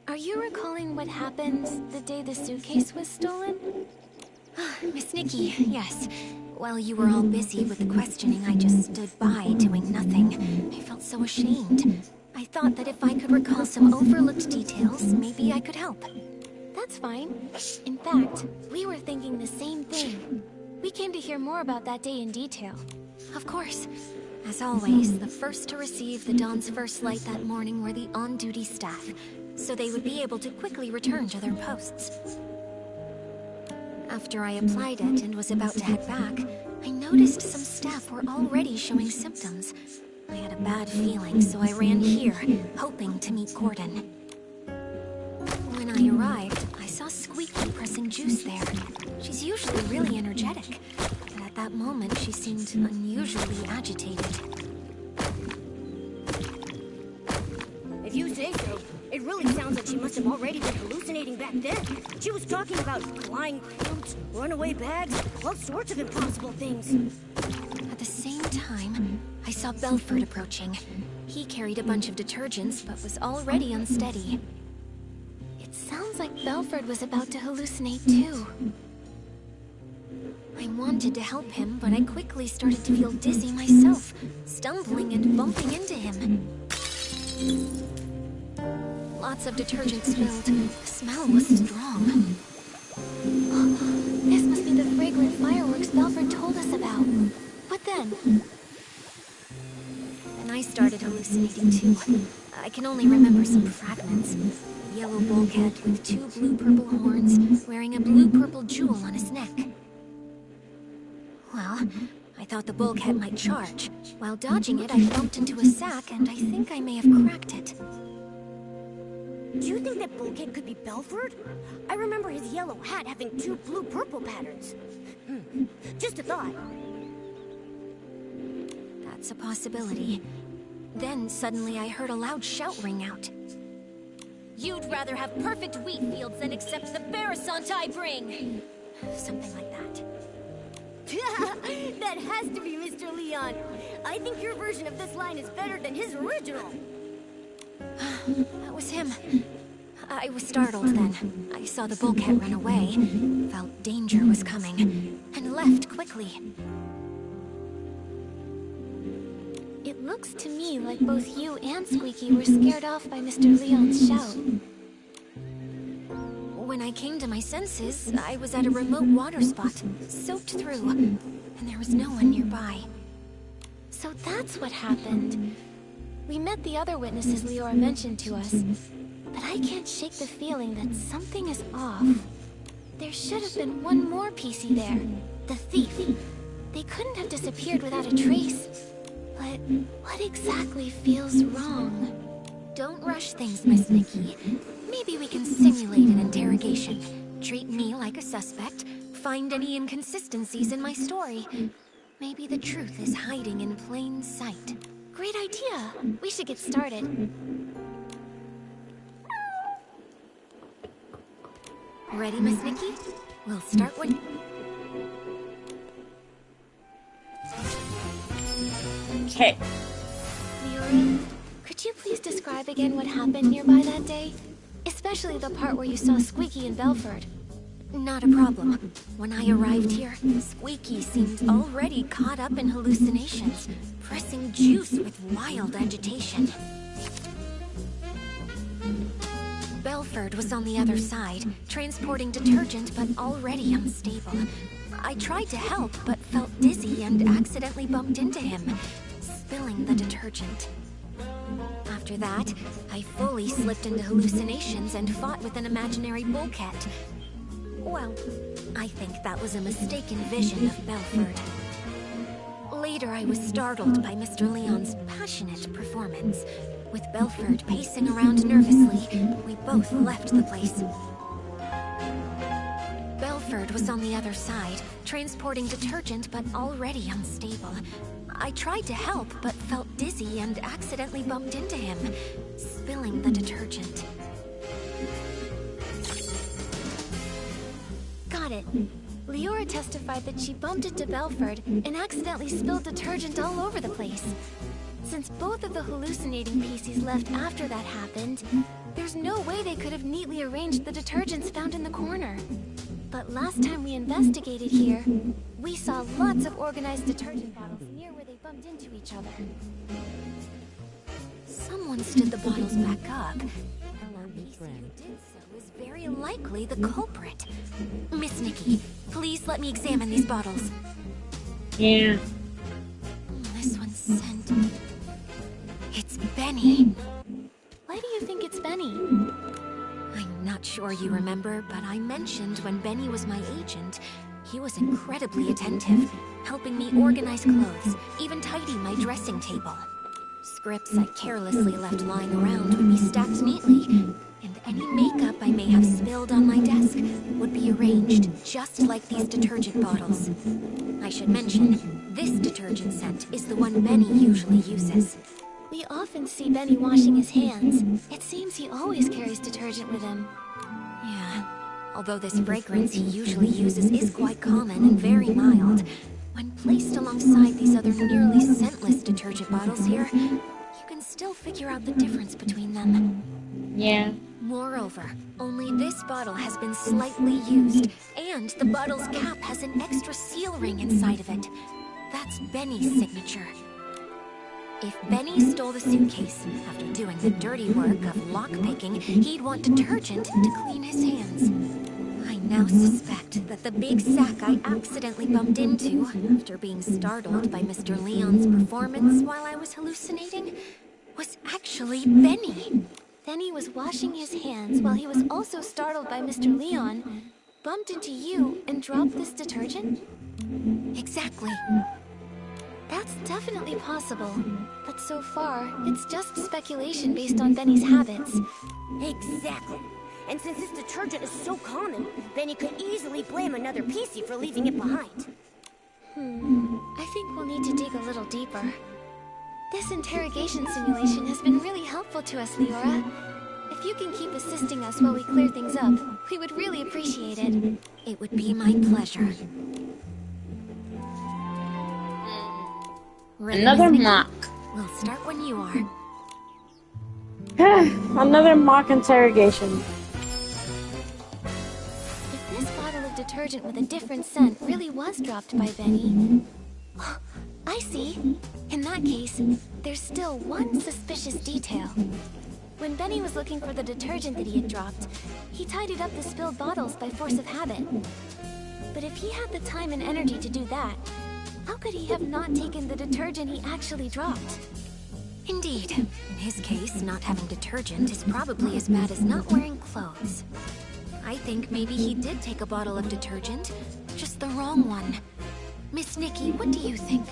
are you recalling what happened the day the suitcase was stolen? Miss Nikki, yes. While you were all busy with the questioning, I just stood by doing nothing. I felt so ashamed. I thought that if I could recall some overlooked details, maybe I could help. That's fine. In fact, we were thinking the same thing. We came to hear more about that day in detail. Of course. As always, the first to receive the Dawn's first light that morning were the on-duty staff, so they would be able to quickly return to their posts. After I applied it and was about to head back, I noticed some staff were already showing symptoms. I had a bad feeling, so I ran here, hoping to meet Gordon. When I arrived, I saw Squeaky pressing juice there. She's usually really energetic, but at that moment she seemed unusually agitated. If you say so, it really sounds like she must have already been hallucinating back then. She was talking about flying fruits, runaway bags, all sorts of impossible things. At the same time, saw Belford approaching. He carried a bunch of detergents, but was already unsteady. It sounds like Belford was about to hallucinate too. I wanted to help him, but I quickly started to feel dizzy myself, stumbling and bumping into him. Lots of detergent spilled. The smell was strong. This must be the fragrant fireworks Belford told us about. But then I started hallucinating too. I can only remember some fragments. A yellow bulkhead with two blue-purple horns, wearing a blue-purple jewel on his neck. Well, I thought the bulkhead might charge. While dodging it, I bumped into a sack, and I think I may have cracked it. Do you think that bulkhead could be Belford? I remember his yellow hat having two blue-purple patterns. Just a thought. That's a possibility. Then, suddenly, I heard a loud shout ring out. You'd rather have perfect wheat fields than accept the Barrisont I bring! Something like that. That has to be Mr. Leon. I think your version of this line is better than his original. That was him. I was startled then. I saw the bulkhead run away, felt danger was coming, and left quickly. It looks to me like both you and Squeaky were scared off by Mr. Leon's shout. When I came to my senses, I was at a remote water spot, soaked through, and there was no one nearby. So that's what happened. We met the other witnesses Leora mentioned to us, but I can't shake the feeling that something is off. There should have been one more PC there, the thief. They couldn't have disappeared without a trace. But what exactly feels wrong? Don't rush things, Miss Nikki. Maybe we can simulate an interrogation. Treat me like a suspect, find any inconsistencies in my story. Maybe the truth is hiding in plain sight. Great idea! We should get started. Ready, Miss Nikki? We'll start when... Okay. Leora, could you please describe again what happened nearby that day? Especially the part where you saw Squeaky and Belford. Not a problem. When I arrived here, Squeaky seemed already caught up in hallucinations, pressing juice with wild agitation. Belford was on the other side, transporting detergent but already unstable. I tried to help, but felt dizzy and accidentally bumped into him, spilling the detergent. After that, I fully slipped into hallucinations and fought with an imaginary bulkhead. Well, I think that was a mistaken vision of Belford. Later, I was startled by Mr. Leon's passionate performance. With Belford pacing around nervously, we both left the place. Belford was on the other side, transporting detergent but already unstable. I tried to help, but felt dizzy and accidentally bumped into him, spilling the detergent. Got it. Leora testified that she bumped into Belford and accidentally spilled detergent all over the place. Since both of the hallucinating PCs left after that happened, there's no way they could have neatly arranged the detergents found in the corner. But last time we investigated here, we saw lots of organized detergent bottles near where they bumped into each other. Someone stood the bottles back up, and the PC who did so is very likely the culprit. Miss Nikki, please let me examine these bottles. Yeah. This one's scent. It's Benny. Why do you think it's Benny? I'm not sure you remember, but I mentioned when Benny was my agent, he was incredibly attentive, helping me organize clothes, even tidy my dressing table. Scripts I carelessly left lying around would be stacked neatly, and any makeup I may have spilled on my desk would be arranged just like these detergent bottles. I should mention, this detergent scent is the one Benny usually uses. We often see Benny washing his hands. It seems he always carries detergent with him. Yeah, although this fragrance he usually uses is quite common and very mild, when placed alongside these other nearly scentless detergent bottles, bottles here, you can still figure out the difference between them. Yeah. Moreover, only this bottle has been slightly used, and the bottle's cap has an extra seal ring inside of it. That's Benny's signature. If Benny stole the suitcase, after doing the dirty work of lockpicking, he'd want detergent to clean his hands. I now suspect that the big sack I accidentally bumped into, after being startled by Mr. Leon's performance while I was hallucinating, was actually Benny. Then he was washing his hands while he was also startled by Mr. Leon, bumped into you, and dropped this detergent? Exactly. That's definitely possible, but so far, it's just speculation based on Benny's habits. Exactly. And since this detergent is so common, Benny could easily blame another PC for leaving it behind. I think we'll need to dig a little deeper. This interrogation simulation has been really helpful to us, Leora. If you can keep assisting us while we clear things up, we would really appreciate it. It would be my pleasure. Another mock. We'll start when you are. Another mock interrogation. If this bottle of detergent with a different scent really was dropped by Benny... I see. In that case, there's still one suspicious detail. When Benny was looking for the detergent that he had dropped, he tidied up the spilled bottles by force of habit. But if he had the time and energy to do that, how could he have not taken the detergent he actually dropped? Indeed. In his case, not having detergent is probably as bad as not wearing clothes. I think maybe he did take a bottle of detergent, just the wrong one. Miss Nikki, what do you think?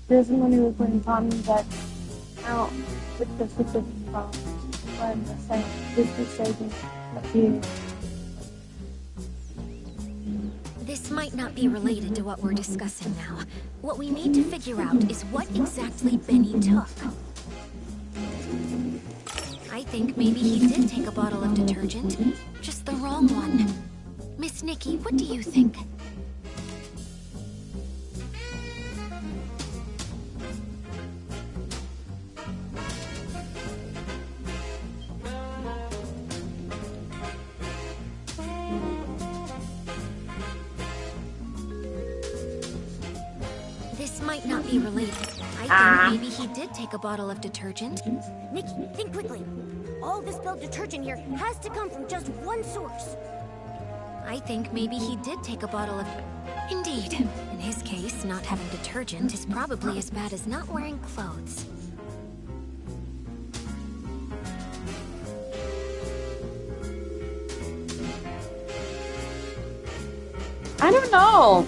There's money we're putting Tommy that out with the super when the scientific surgeon appeared. This might not be related to what we're discussing now. What we need to figure out is what exactly Benny took. I think maybe he did take a bottle of detergent, just the wrong one. Miss Nikki, what do you think? This might not be related. I think maybe he did take a bottle of detergent. Nikki, think quickly. All the spilled detergent here has to come from just one source. I think maybe he did take a bottle of... Indeed. In his case, not having detergent is probably as bad as not wearing clothes. I don't know.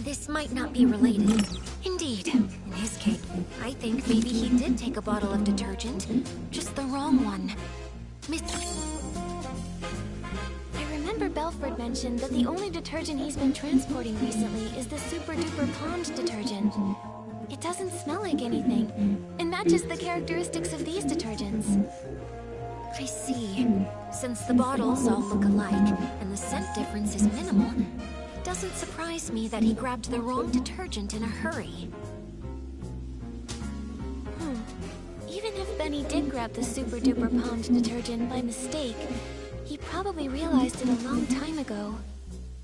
This might not be related. Indeed. In his case, I think maybe he did take a bottle of detergent, just the wrong one. I remember Belford mentioned that the only detergent he's been transporting recently is the Super Duper Pond detergent. It doesn't smell like anything, and matches the characteristics of these detergents. I see. Since the bottles all look alike, and the scent difference is minimal, it doesn't surprise me that he grabbed the wrong detergent in a hurry. Even if Benny did grab the super duper palmed detergent by mistake, he probably realized it a long time ago.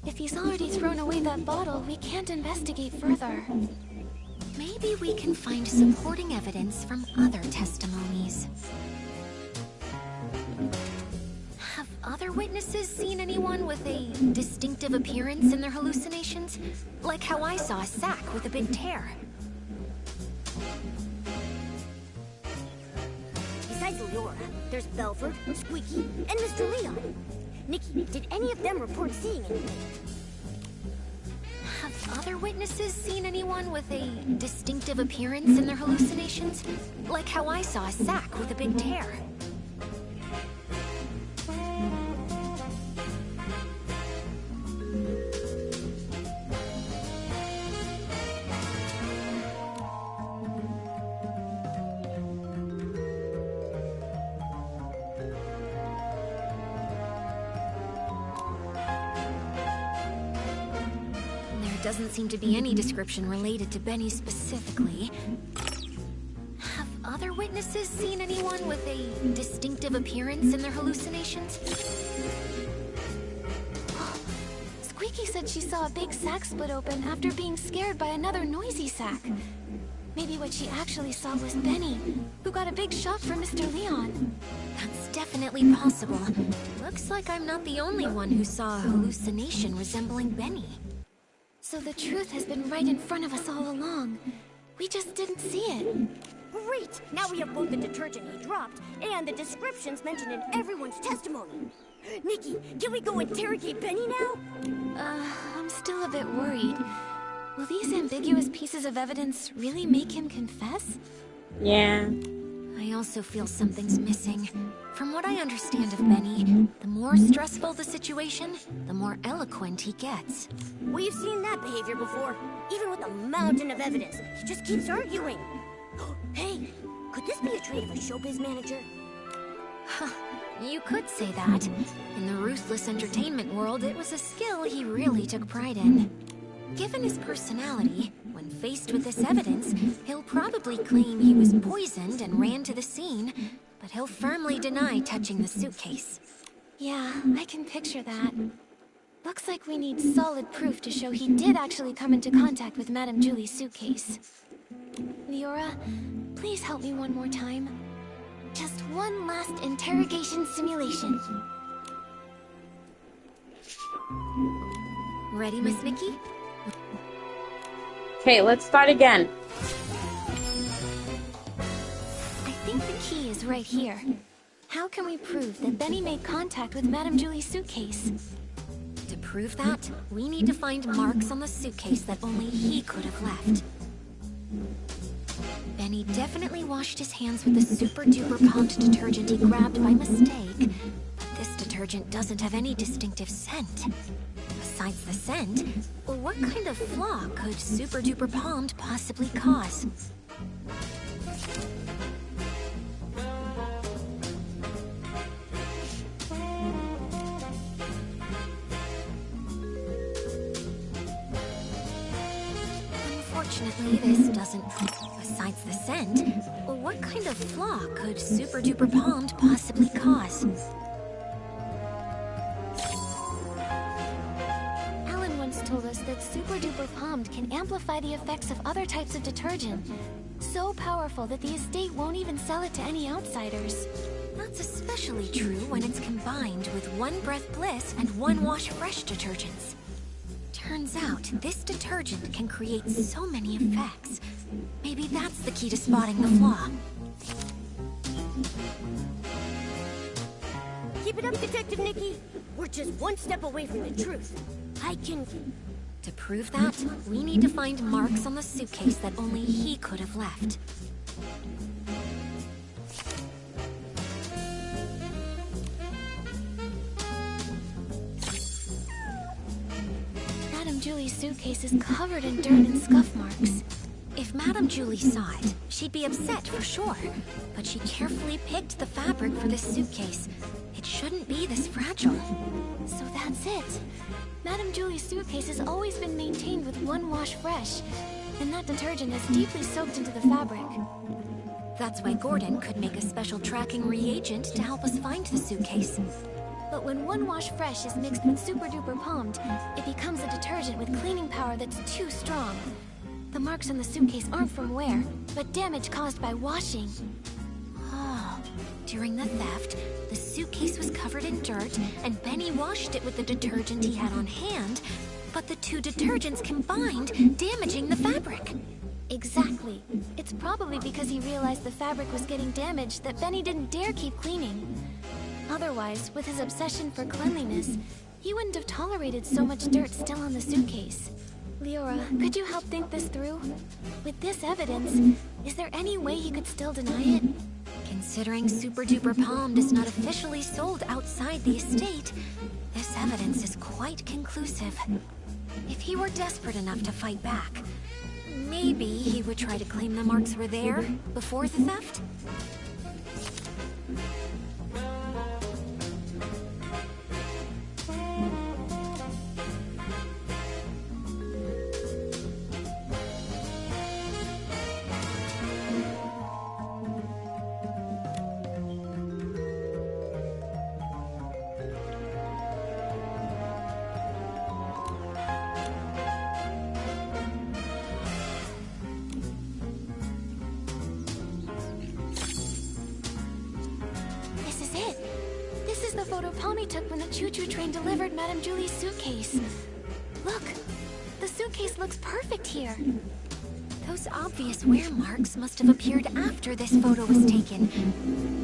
If he's already thrown away that bottle, we can't investigate further. Maybe we can find supporting evidence from other testimonies. Have other witnesses seen anyone with a distinctive appearance in their hallucinations? Like how I saw a sack with a big tear. Besides Leora, there's Belford, Squeaky, and Mr. Leon. Nikki, did any of them report seeing anything? Have other witnesses seen anyone with a distinctive appearance in their hallucinations? Like how I saw a sack with a big tear. Doesn't seem to be any description related to Benny specifically. Have other witnesses seen anyone with a distinctive appearance in their hallucinations? Squeaky said she saw a big sack split open after being scared by another noisy sack. Maybe what she actually saw was Benny, who got a big shock from Mr. Leon. That's definitely possible. Looks like I'm not the only one who saw a hallucination resembling Benny. So the truth has been right in front of us all along. We just didn't see it. Great! Now we have both the detergent he dropped and the descriptions mentioned in everyone's testimony. Nikki, can we go interrogate Benny now? I'm still a bit worried. Will these ambiguous pieces of evidence really make him confess? Yeah. I also feel something's missing. From what I understand of Benny, the more stressful the situation, the more eloquent he gets. We've seen that behavior before. Even with a mountain of evidence, he just keeps arguing. Hey, could this be a trait of a showbiz manager? You could say that. In the ruthless entertainment world, it was a skill he really took pride in. Given his personality, when faced with this evidence, he'll probably claim he was poisoned and ran to the scene, but he'll firmly deny touching the suitcase. Yeah, I can picture that. Looks like we need solid proof to show he did actually come into contact with Madame Julie's suitcase. Leora, please help me one more time. Just one last interrogation simulation. Ready, Miss Nikki? Okay, let's start again. I think the key is right here. How can we prove that Benny made contact with Madame Julie's suitcase? To prove that, we need to find marks on the suitcase that only he could have left. Benny definitely washed his hands with the super-duper pumped detergent he grabbed by mistake, but this detergent doesn't have any distinctive scent. Besides the scent, well, what kind of flaw could super-duper palmed possibly cause? Unfortunately, this doesn't... Besides the scent, well, what kind of flaw could super-duper palmed possibly cause? Told us that super duper palmed can amplify the effects of other types of detergent. So powerful that the estate won't even sell it to any outsiders. That's especially true when it's combined with One Breath Bliss and One Wash Fresh detergents. Turns out, this detergent can create so many effects. Maybe that's the key to spotting the flaw. Keep it up, Detective Nikki. We're just one step away from the truth. I can... To prove that, we need to find marks on the suitcase that only he could have left. Madame Julie's suitcase is covered in dirt and scuff marks. If Madame Julie saw it, she'd be upset for sure. But she carefully picked the fabric for this suitcase. It shouldn't be this fragile. So that's it. Madame Julie's suitcase has always been maintained with One Wash Fresh, and that detergent has deeply soaked into the fabric. That's why Gordon could make a special tracking reagent to help us find the suitcase. But when One Wash Fresh is mixed with Super Duper Palmed, it becomes a detergent with cleaning power that's too strong. The marks on the suitcase aren't from wear, but damage caused by washing. Oh. During the theft, the suitcase was covered in dirt, and Benny washed it with the detergent he had on hand, but the two detergents combined, damaging the fabric. Exactly. It's probably because he realized the fabric was getting damaged that Benny didn't dare keep cleaning. Otherwise, with his obsession for cleanliness, he wouldn't have tolerated so much dirt still on the suitcase. Leora, could you help think this through? With this evidence, is there any way he could still deny it? Considering Super Duper Palmed is not officially sold outside the estate, this evidence is quite conclusive. If he were desperate enough to fight back, maybe he would try to claim the marks were there before the theft? The photo Palmy took when the choo-choo train delivered Madame Julie's suitcase. Look, the suitcase looks perfect here. Those obvious wear marks must have appeared after this photo was taken.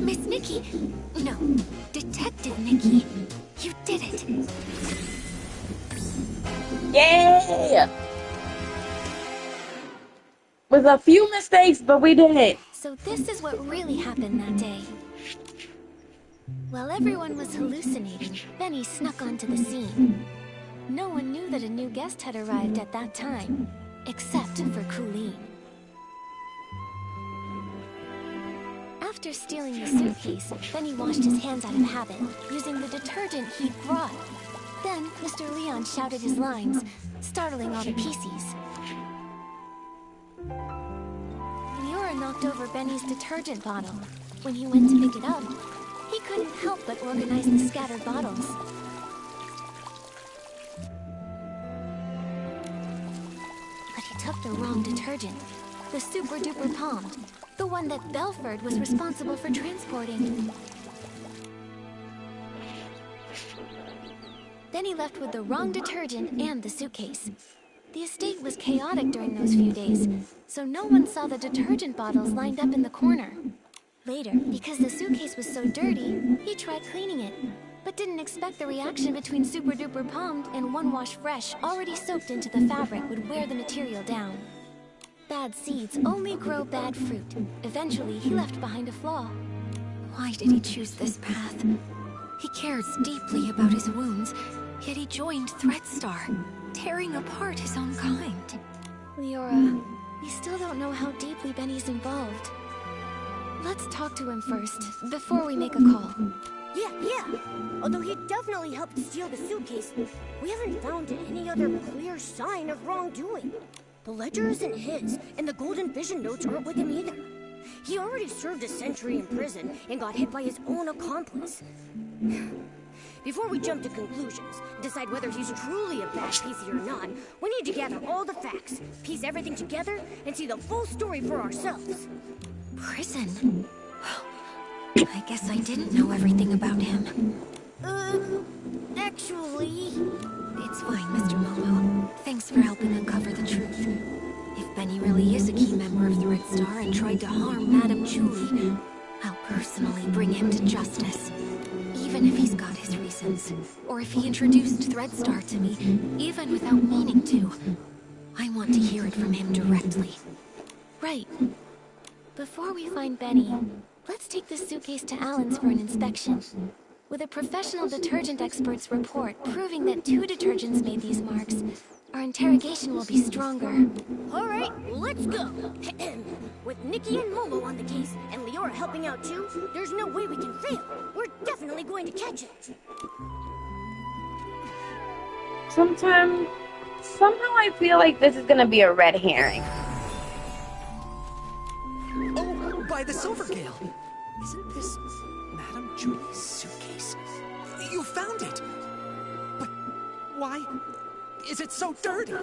Miss Nikki, no, Detective Nikki, you did it. Yeah! With a few mistakes, but we did it. So this is what really happened that day. While everyone was hallucinating, Benny snuck onto the scene. No one knew that a new guest had arrived at that time, except for Colleen. After stealing the suitcase, Benny washed his hands out of habit, using the detergent he'd brought. Then, Mr. Leon shouted his lines, startling all the PCs. Leora knocked over Benny's detergent bottle. When he went to pick it up, he couldn't help but organize the scattered bottles. But he took the wrong detergent. The Super Duper Palmed. The one that Belford was responsible for transporting. Then he left with the wrong detergent and the suitcase. The estate was chaotic during those few days, so no one saw the detergent bottles lined up in the corner. Later, because the suitcase was so dirty, he tried cleaning it, but didn't expect the reaction between Super Duper Palmed and One Wash Fresh already soaked into the fabric would wear the material down. Bad seeds only grow bad fruit. Eventually, he left behind a flaw. Why did he choose this path? He cares deeply about his wounds, yet he joined Threadstar, tearing apart his own kind. Leora, we still don't know how deeply Benny's involved. Let's talk to him first, before we make a call. Yeah. Although he definitely helped steal the suitcase, we haven't found any other clear sign of wrongdoing. The ledger isn't his, and the Golden Vision notes aren't with him either. He already served a century in prison and got hit by his own accomplice. Before we jump to conclusions, decide whether he's truly a bad PC or not, we need to gather all the facts, piece everything together, and see the full story for ourselves. Prison? I guess I didn't know everything about him. Actually... It's fine, Mr. Momo. Thanks for helping uncover the truth. If Benny really is a key member of Threadstar and tried to harm Madame Julie, I'll personally bring him to justice. Even if he's got his reasons, or if he introduced Threadstar to me, even without meaning to. I want to hear it from him directly. Right. Before we find Benny, let's take this suitcase to Alan's for an inspection. With a professional detergent expert's report proving that 2 detergents made these marks, our interrogation will be stronger. All right, let's go. With Nikki and Momo on the case, and Leora helping out too, there's no way we can fail. We're definitely going to catch it. Somehow I feel like this is gonna be a red herring. Oh, by the Silvergale. Isn't this Madame Julie's suitcase? You found it! But why is it so dirty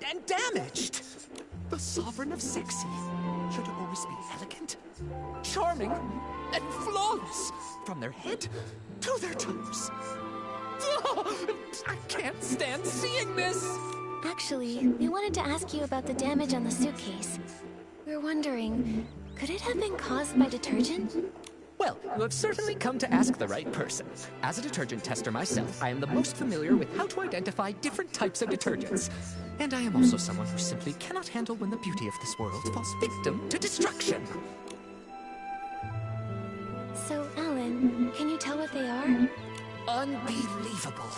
and damaged? The Sovereign of Sexy should always be elegant, charming, and flawless from their head to their toes. Oh, I can't stand seeing this! Actually, we wanted to ask you about the damage on the suitcase. We're wondering, could it have been caused by detergent? Well, you have certainly come to ask the right person. As a detergent tester myself, I am the most familiar with how to identify different types of detergents. And I am also someone who simply cannot handle when the beauty of this world falls victim to destruction. So, Alan, can you tell what they are? Unbelievable.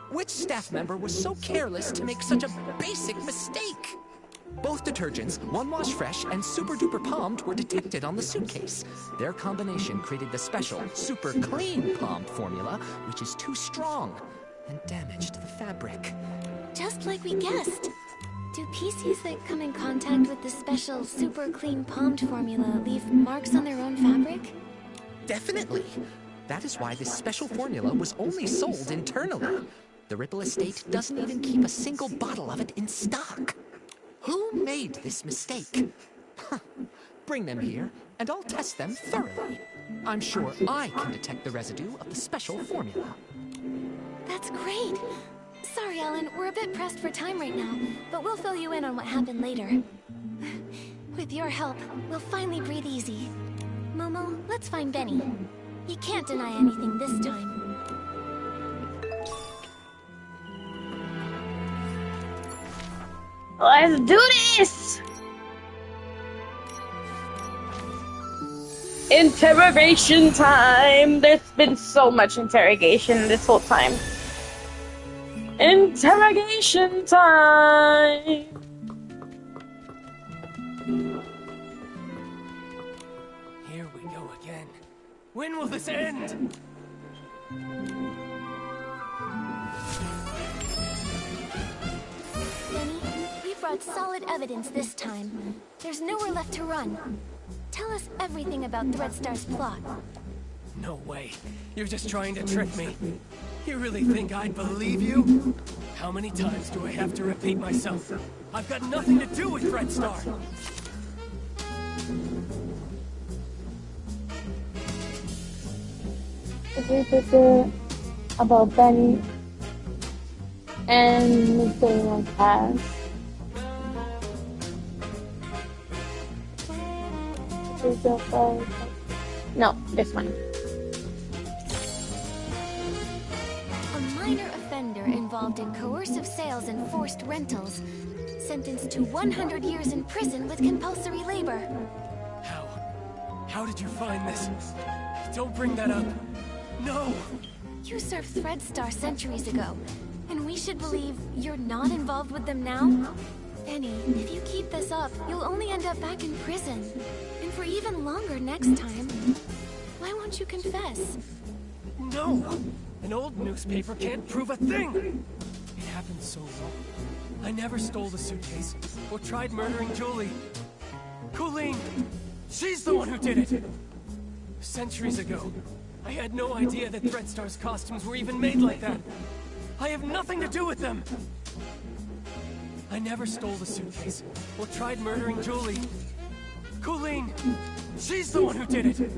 Which staff member was so careless to make such a basic mistake? Both detergents, One Wash Fresh and Super Duper Palmed, were detected on the suitcase. Their combination created the special Super Clean Palmed formula, which is too strong and damaged the fabric. Just like we guessed. Do PCs that come in contact with the special Super Clean Palmed formula leave marks on their own fabric? Definitely. That is why this special formula was only sold internally. The Ripple estate doesn't even keep a single bottle of it in stock. Who made this mistake? Bring them here, and I'll test them thoroughly. I'm sure I can detect the residue of the special formula. That's great. Sorry, Alan, we're a bit pressed for time right now, but we'll fill you in on what happened later. With your help, we'll finally breathe easy. Momo, let's find Benny. He can't deny anything this time. Let's do this! Interrogation time! There's been so much interrogation this whole time. Interrogation time! Here we go again. When will this end? Benny, we brought solid evidence this time. There's nowhere left to run. Tell us everything about Threadstar's plot. No way. You're just trying to trick me. You really think I'd believe you? How many times do I have to repeat myself? I've got nothing to do with Threadstar. About Benny and Mr. on past. No, this one. A minor offender involved in coercive sales and forced rentals, sentenced to 100 years in prison with compulsory labor. How? How did you find this? Don't bring that up. No! You served Threadstar centuries ago, and we should believe you're not involved with them now? Benny, if you keep this up, you'll only end up back in prison. And for even longer next time. Why won't you confess? No! An old newspaper can't prove a thing! It happened so long. I never stole the suitcase, or tried murdering Julie. Colleen! She's the one who did it! Centuries ago, I had no idea that Threadstar's costumes were even made like that. I have nothing to do with them! I never stole the suitcase, or tried murdering Julie. Colleen! She's the one who did it!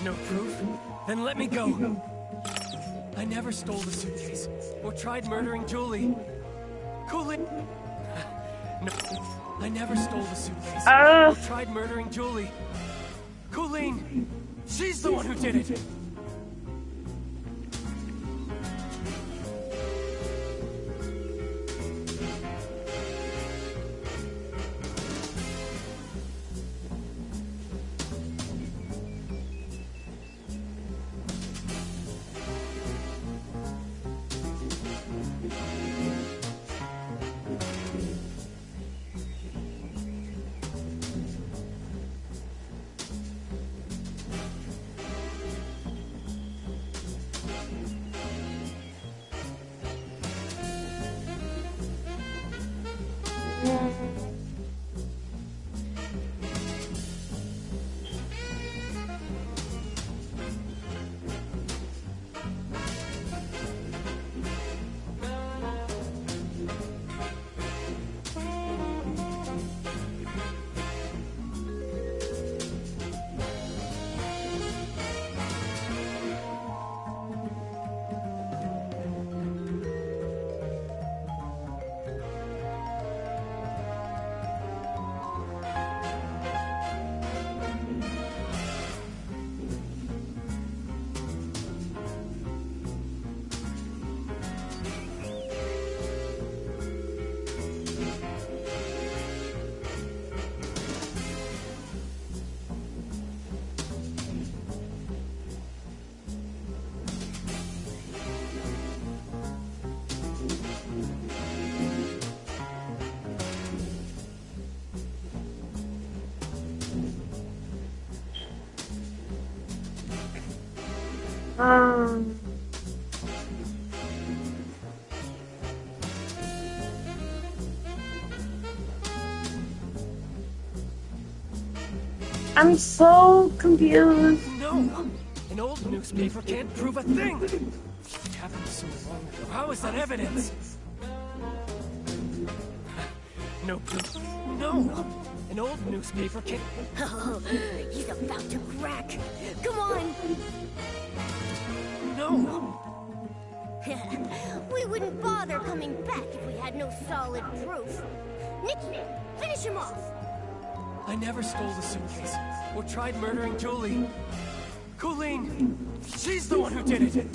No proof? Then let me go! I never stole the suitcase, or tried murdering Julie. Colleen! No, I never stole the suitcase, or tried murdering Julie. Colleen! She's the one who did it! Um, I'm so confused. No! An old newspaper can't prove a thing! It happened so long ago. How is that evidence? No proof. No! An old newspaper can't... Oh, he's about to crack. Come on. No! We wouldn't bother coming back if we had no solid proof. Nikki, finish him off. I never stole the suitcase or tried murdering Julie. Colleen! She's the one who did it!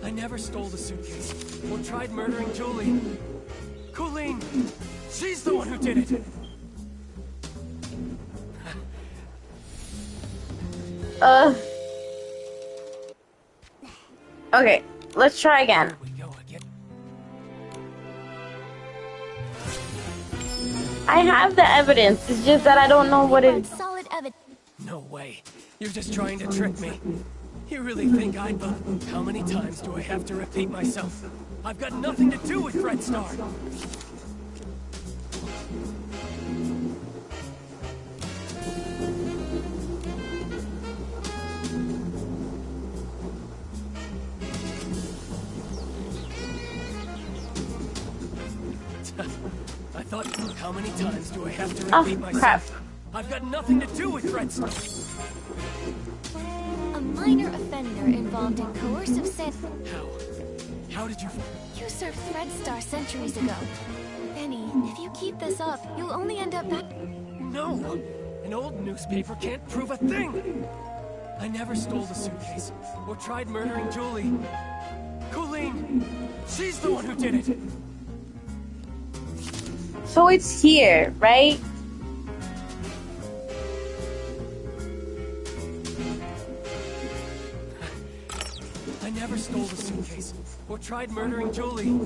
I never stole the suitcase or tried murdering Julie. Colleen! She's the one who did it! Okay, let's try again. Here we go again. I have the evidence, it's just that I don't know what it is. Solid evidence. No way. You're just trying to trick me. You really think I'd believe? How many times do I have to repeat myself? I've got nothing to do with Red Star. I thought, how many times do I have to repeat myself? Crap. I've got nothing to do with Red Star. A minor offender involved in coercive sex. How? How did you... You served Threadstar centuries ago. Benny, if you keep this up, you'll only end up back. No! An old newspaper can't prove a thing! I never stole the suitcase or tried murdering Julie. Colleen! She's the one who did it! So it's here, right? I never stole the suitcase or tried murdering Julie.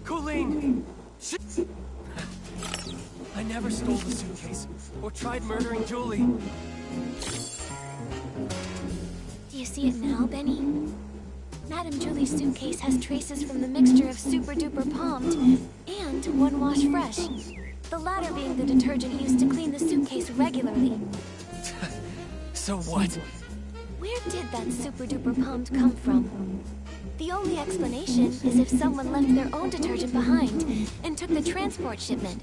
Colleen! I never stole the suitcase or tried murdering Julie. Do you see it now, Benny? Madame Julie's suitcase has traces from the mixture of Super Duper Palmed and One Wash Fresh. The latter being the detergent used to clean the suitcase regularly. So what? Where did that Super Duper Palmed come from? The only explanation is if someone left their own detergent behind and took the transport shipment.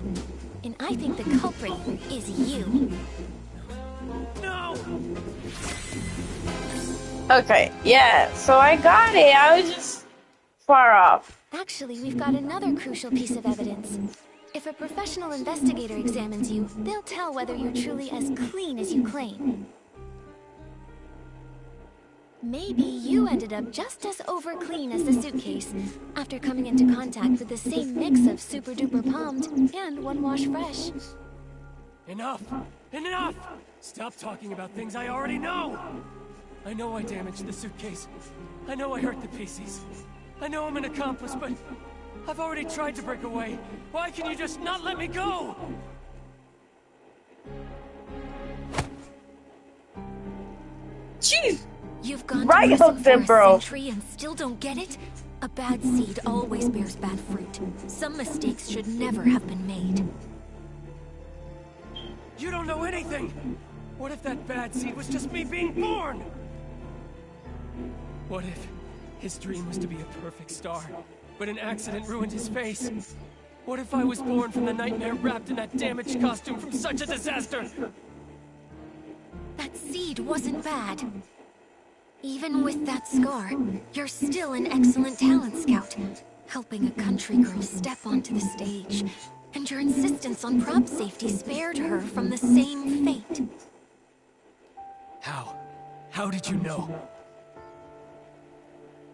And I think the culprit is you. No! Okay, yeah, so I got it. I was just far off. Actually, we've got another crucial piece of evidence. If a professional investigator examines you, they'll tell whether you're truly as clean as you claim. Maybe you ended up just as over-clean as the suitcase after coming into contact with the same mix of Super Duper Palmed and One Wash Fresh. Enough! Enough! Stop talking about things I already know! I know I damaged the suitcase. I know I hurt the pieces. I know I'm an accomplice, but I've already tried to break away. Why can you just not let me go? Jeez! You've gone Right to hook prison them, for a bro. century and still don't get it? A bad seed always bears bad fruit. Some mistakes should never have been made. You don't know anything! What if that bad seed was just me being born? What if his dream was to be a perfect star, but an accident ruined his face? What if I was born from the nightmare wrapped in that damaged costume from such a disaster? That seed wasn't bad. Even with that scar, you're still an excellent talent scout, helping a country girl step onto the stage. And your insistence on prop safety spared her from the same fate. How? How did you know?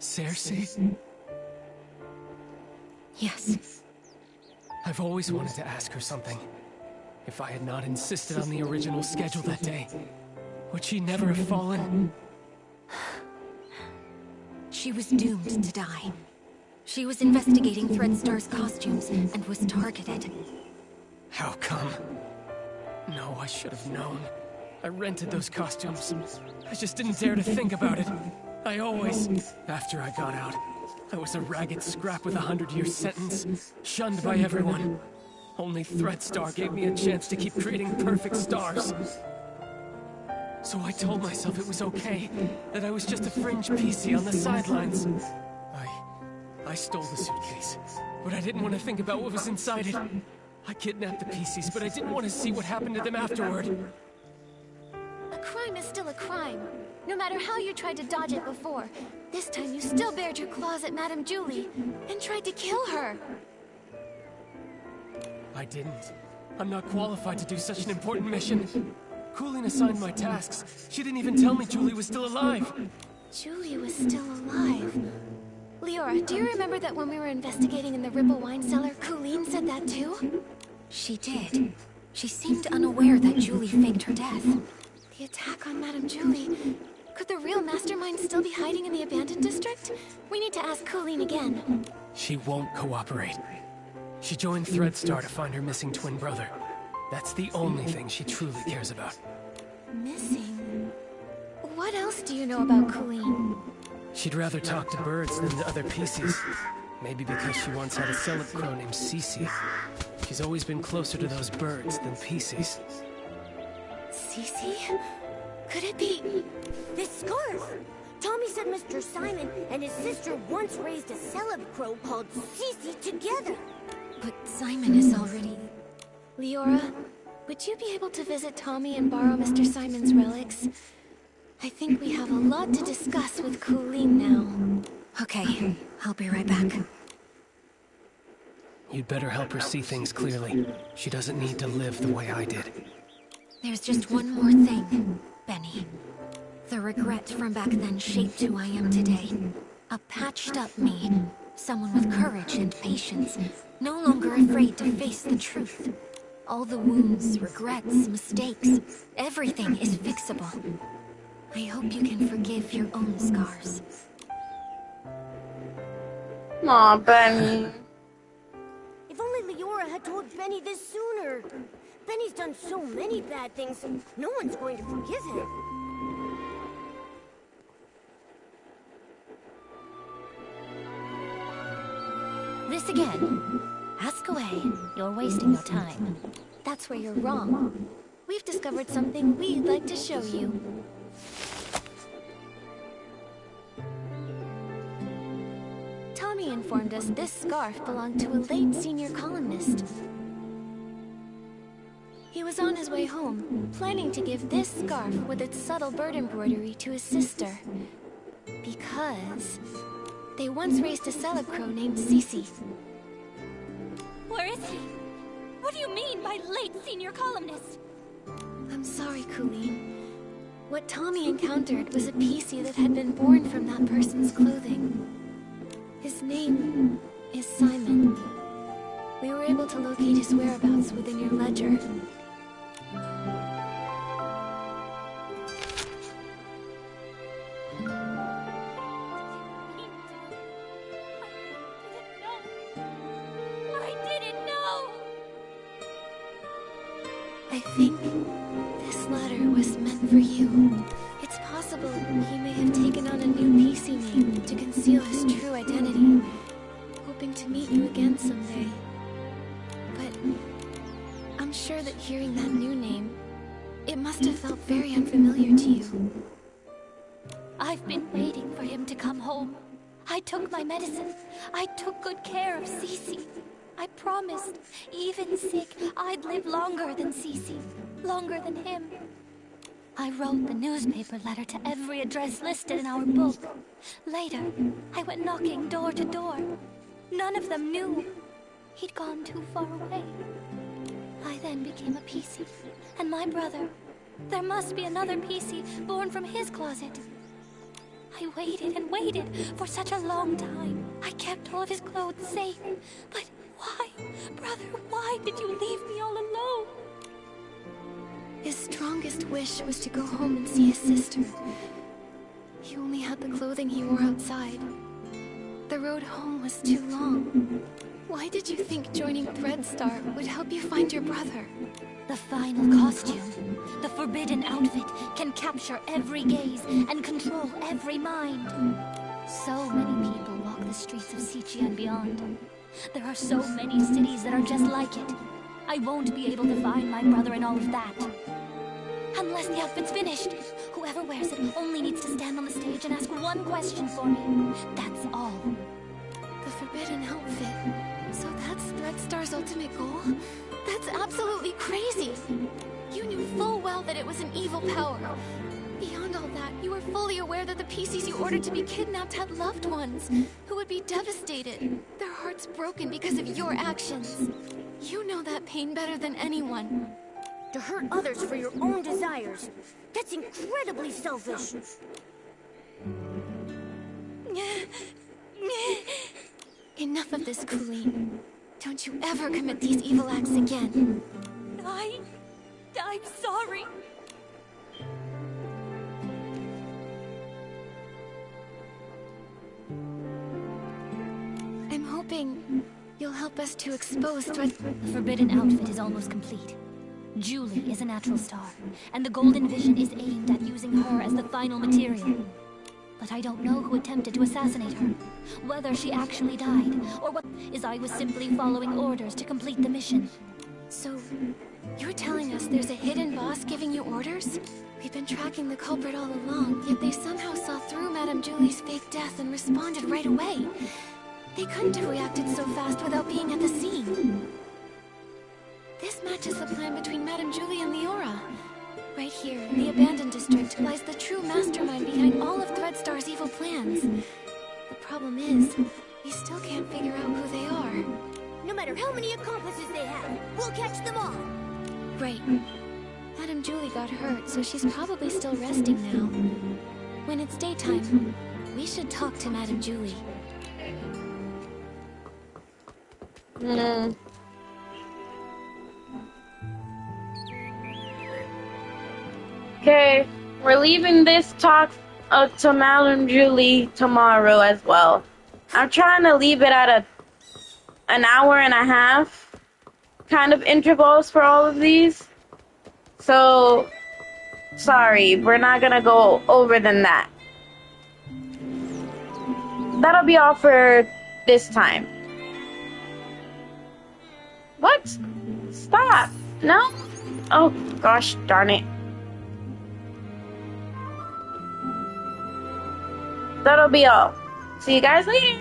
Cersei? Yes. I've always wanted to ask her something. If I had not insisted on the original schedule that day, would she never have fallen? She was doomed to die. She was investigating Threadstar's costumes and was targeted. How come? No, I should have known. I rented those costumes. I just didn't dare to think about it. I always... After I got out, I was a ragged scrap with a 100-year sentence, shunned by everyone. Only Threadstar gave me a chance to keep creating perfect stars. So I told myself it was okay, that I was just a fringe PC on the sidelines. I stole the suitcase, but I didn't want to think about what was inside it. I kidnapped the PCs, but I didn't want to see what happened to them afterward. A crime is still a crime. No matter how you tried to dodge it before, this time you still bared your claws at Madame Julie and tried to kill her. I didn't. I'm not qualified to do such an important mission. Coolin assigned my tasks. She didn't even tell me Julie was still alive. Julie was still alive. Leora, do you remember that when we were investigating in the Ripple wine cellar, Coolin said that too? She did. She seemed unaware that Julie faked her death. The attack on Madame Julie. Could the real mastermind still be hiding in the abandoned district? We need to ask Coolin again. She won't cooperate. She joined Threadstar to find her missing twin brother. That's the only thing she truly cares about. Missing? What else do you know about Coolin? She'd rather talk to birds than the other PCs. Maybe because she once had a celeb crow named Cece. She's always been closer to those birds than PCs. Cece? Could it be... This scarf! Tommy said Mr. Simon and his sister once raised a celeb crow called Cece together. But Simon is already... Leora, would you be able to visit Tommy and borrow Mr. Simon's relics? I think we have a lot to discuss with Coolin now. Okay, I'll be right back. You'd better help her see things clearly. She doesn't need to live the way I did. There's just one more thing, Benny. The regret from back then shaped who I am today. A patched-up me. Someone with courage and patience. No longer afraid to face the truth. All the wounds, regrets, mistakes, everything is fixable. I hope you can forgive your own scars. Aw, Benny. If only Leora had told Benny this sooner. Benny's done so many bad things, no one's going to forgive him. This again. Ask away. You're wasting your time. That's where you're wrong. We've discovered something we'd like to show you. Tommy informed us this scarf belonged to a late senior columnist. He was on his way home, planning to give this scarf with its subtle bird embroidery to his sister. Because they once raised a celeb crow named Cece. Where is he? What do you mean by late senior columnist? I'm sorry, Coolin. What Tommy encountered was a PC that had been born from that person's clothing. His name is Simon. We were able to locate his whereabouts within your ledger. I think this letter was meant for you. It's possible he may have taken on a new PC name to conceal his true identity, hoping to meet you again someday. But I'm sure that hearing that new name, it must have felt very unfamiliar to you. I've been waiting for him to come home. I took my medicine. I took good care of Cece. I promised, even sick, I'd live longer than Cece, longer than him. I wrote the newspaper letter to every address listed in our book. Later, I went knocking door to door. None of them knew. He'd gone too far away. I then became a PC, and my brother. There must be another PC born from his closet. I waited and waited for such a long time. I kept all of his clothes safe, but why, brother, why did you leave me all alone? His strongest wish was to go home and see his sister. He only had the clothing he wore outside. The road home was too long. Why did you think joining Threadstar would help you find your brother? The final costume, the forbidden outfit, can capture every gaze and control every mind. So many people walk the streets of Sichia and beyond. There are so many cities that are just like it. I won't be able to find my brother in all of that. Unless the outfit's finished. Whoever wears it only needs to stand on the stage and ask one question for me. That's all. The forbidden outfit. So that's Threadstar's ultimate goal? That's absolutely crazy! You knew full well that it was an evil power. Beyond all that, you were fully aware that the PCs you ordered to be kidnapped had loved ones who would be devastated, their hearts broken because of your actions. You know that pain better than anyone. To hurt others for your own desires. That's incredibly selfish. Enough of this, Colleen. Don't you ever commit these evil acts again. I'm sorry. I'm hoping you'll help us to expose Thread... The forbidden outfit is almost complete. Julie is a natural star, and the Golden Vision is aimed at using her as the final material. But I don't know who attempted to assassinate her. Whether she actually died, or what is I was simply following orders to complete the mission. So, you're telling us there's a hidden boss giving you orders? We've been tracking the culprit all along, yet they somehow saw through Madame Julie's fake death and responded right away. They couldn't have reacted so fast without being at the scene. This matches the plan between Madame Julie and Leora. Right here, in the abandoned district, lies the true mastermind behind all of Threadstar's evil plans. The problem is, we still can't figure out who they are. No matter how many accomplices they have, we'll catch them all. Right. Madame Julie got hurt, so she's probably still resting now. When it's daytime, we should talk to Madame Julie. Okay, we're leaving this talk to Madame Julie tomorrow as well. I'm trying to leave it at an hour and a half kind of intervals for all of these. So, sorry, we're not gonna go over than that. That'll be all for this time. What? Stop. No? Oh, gosh darn it. That'll be all. See you guys later.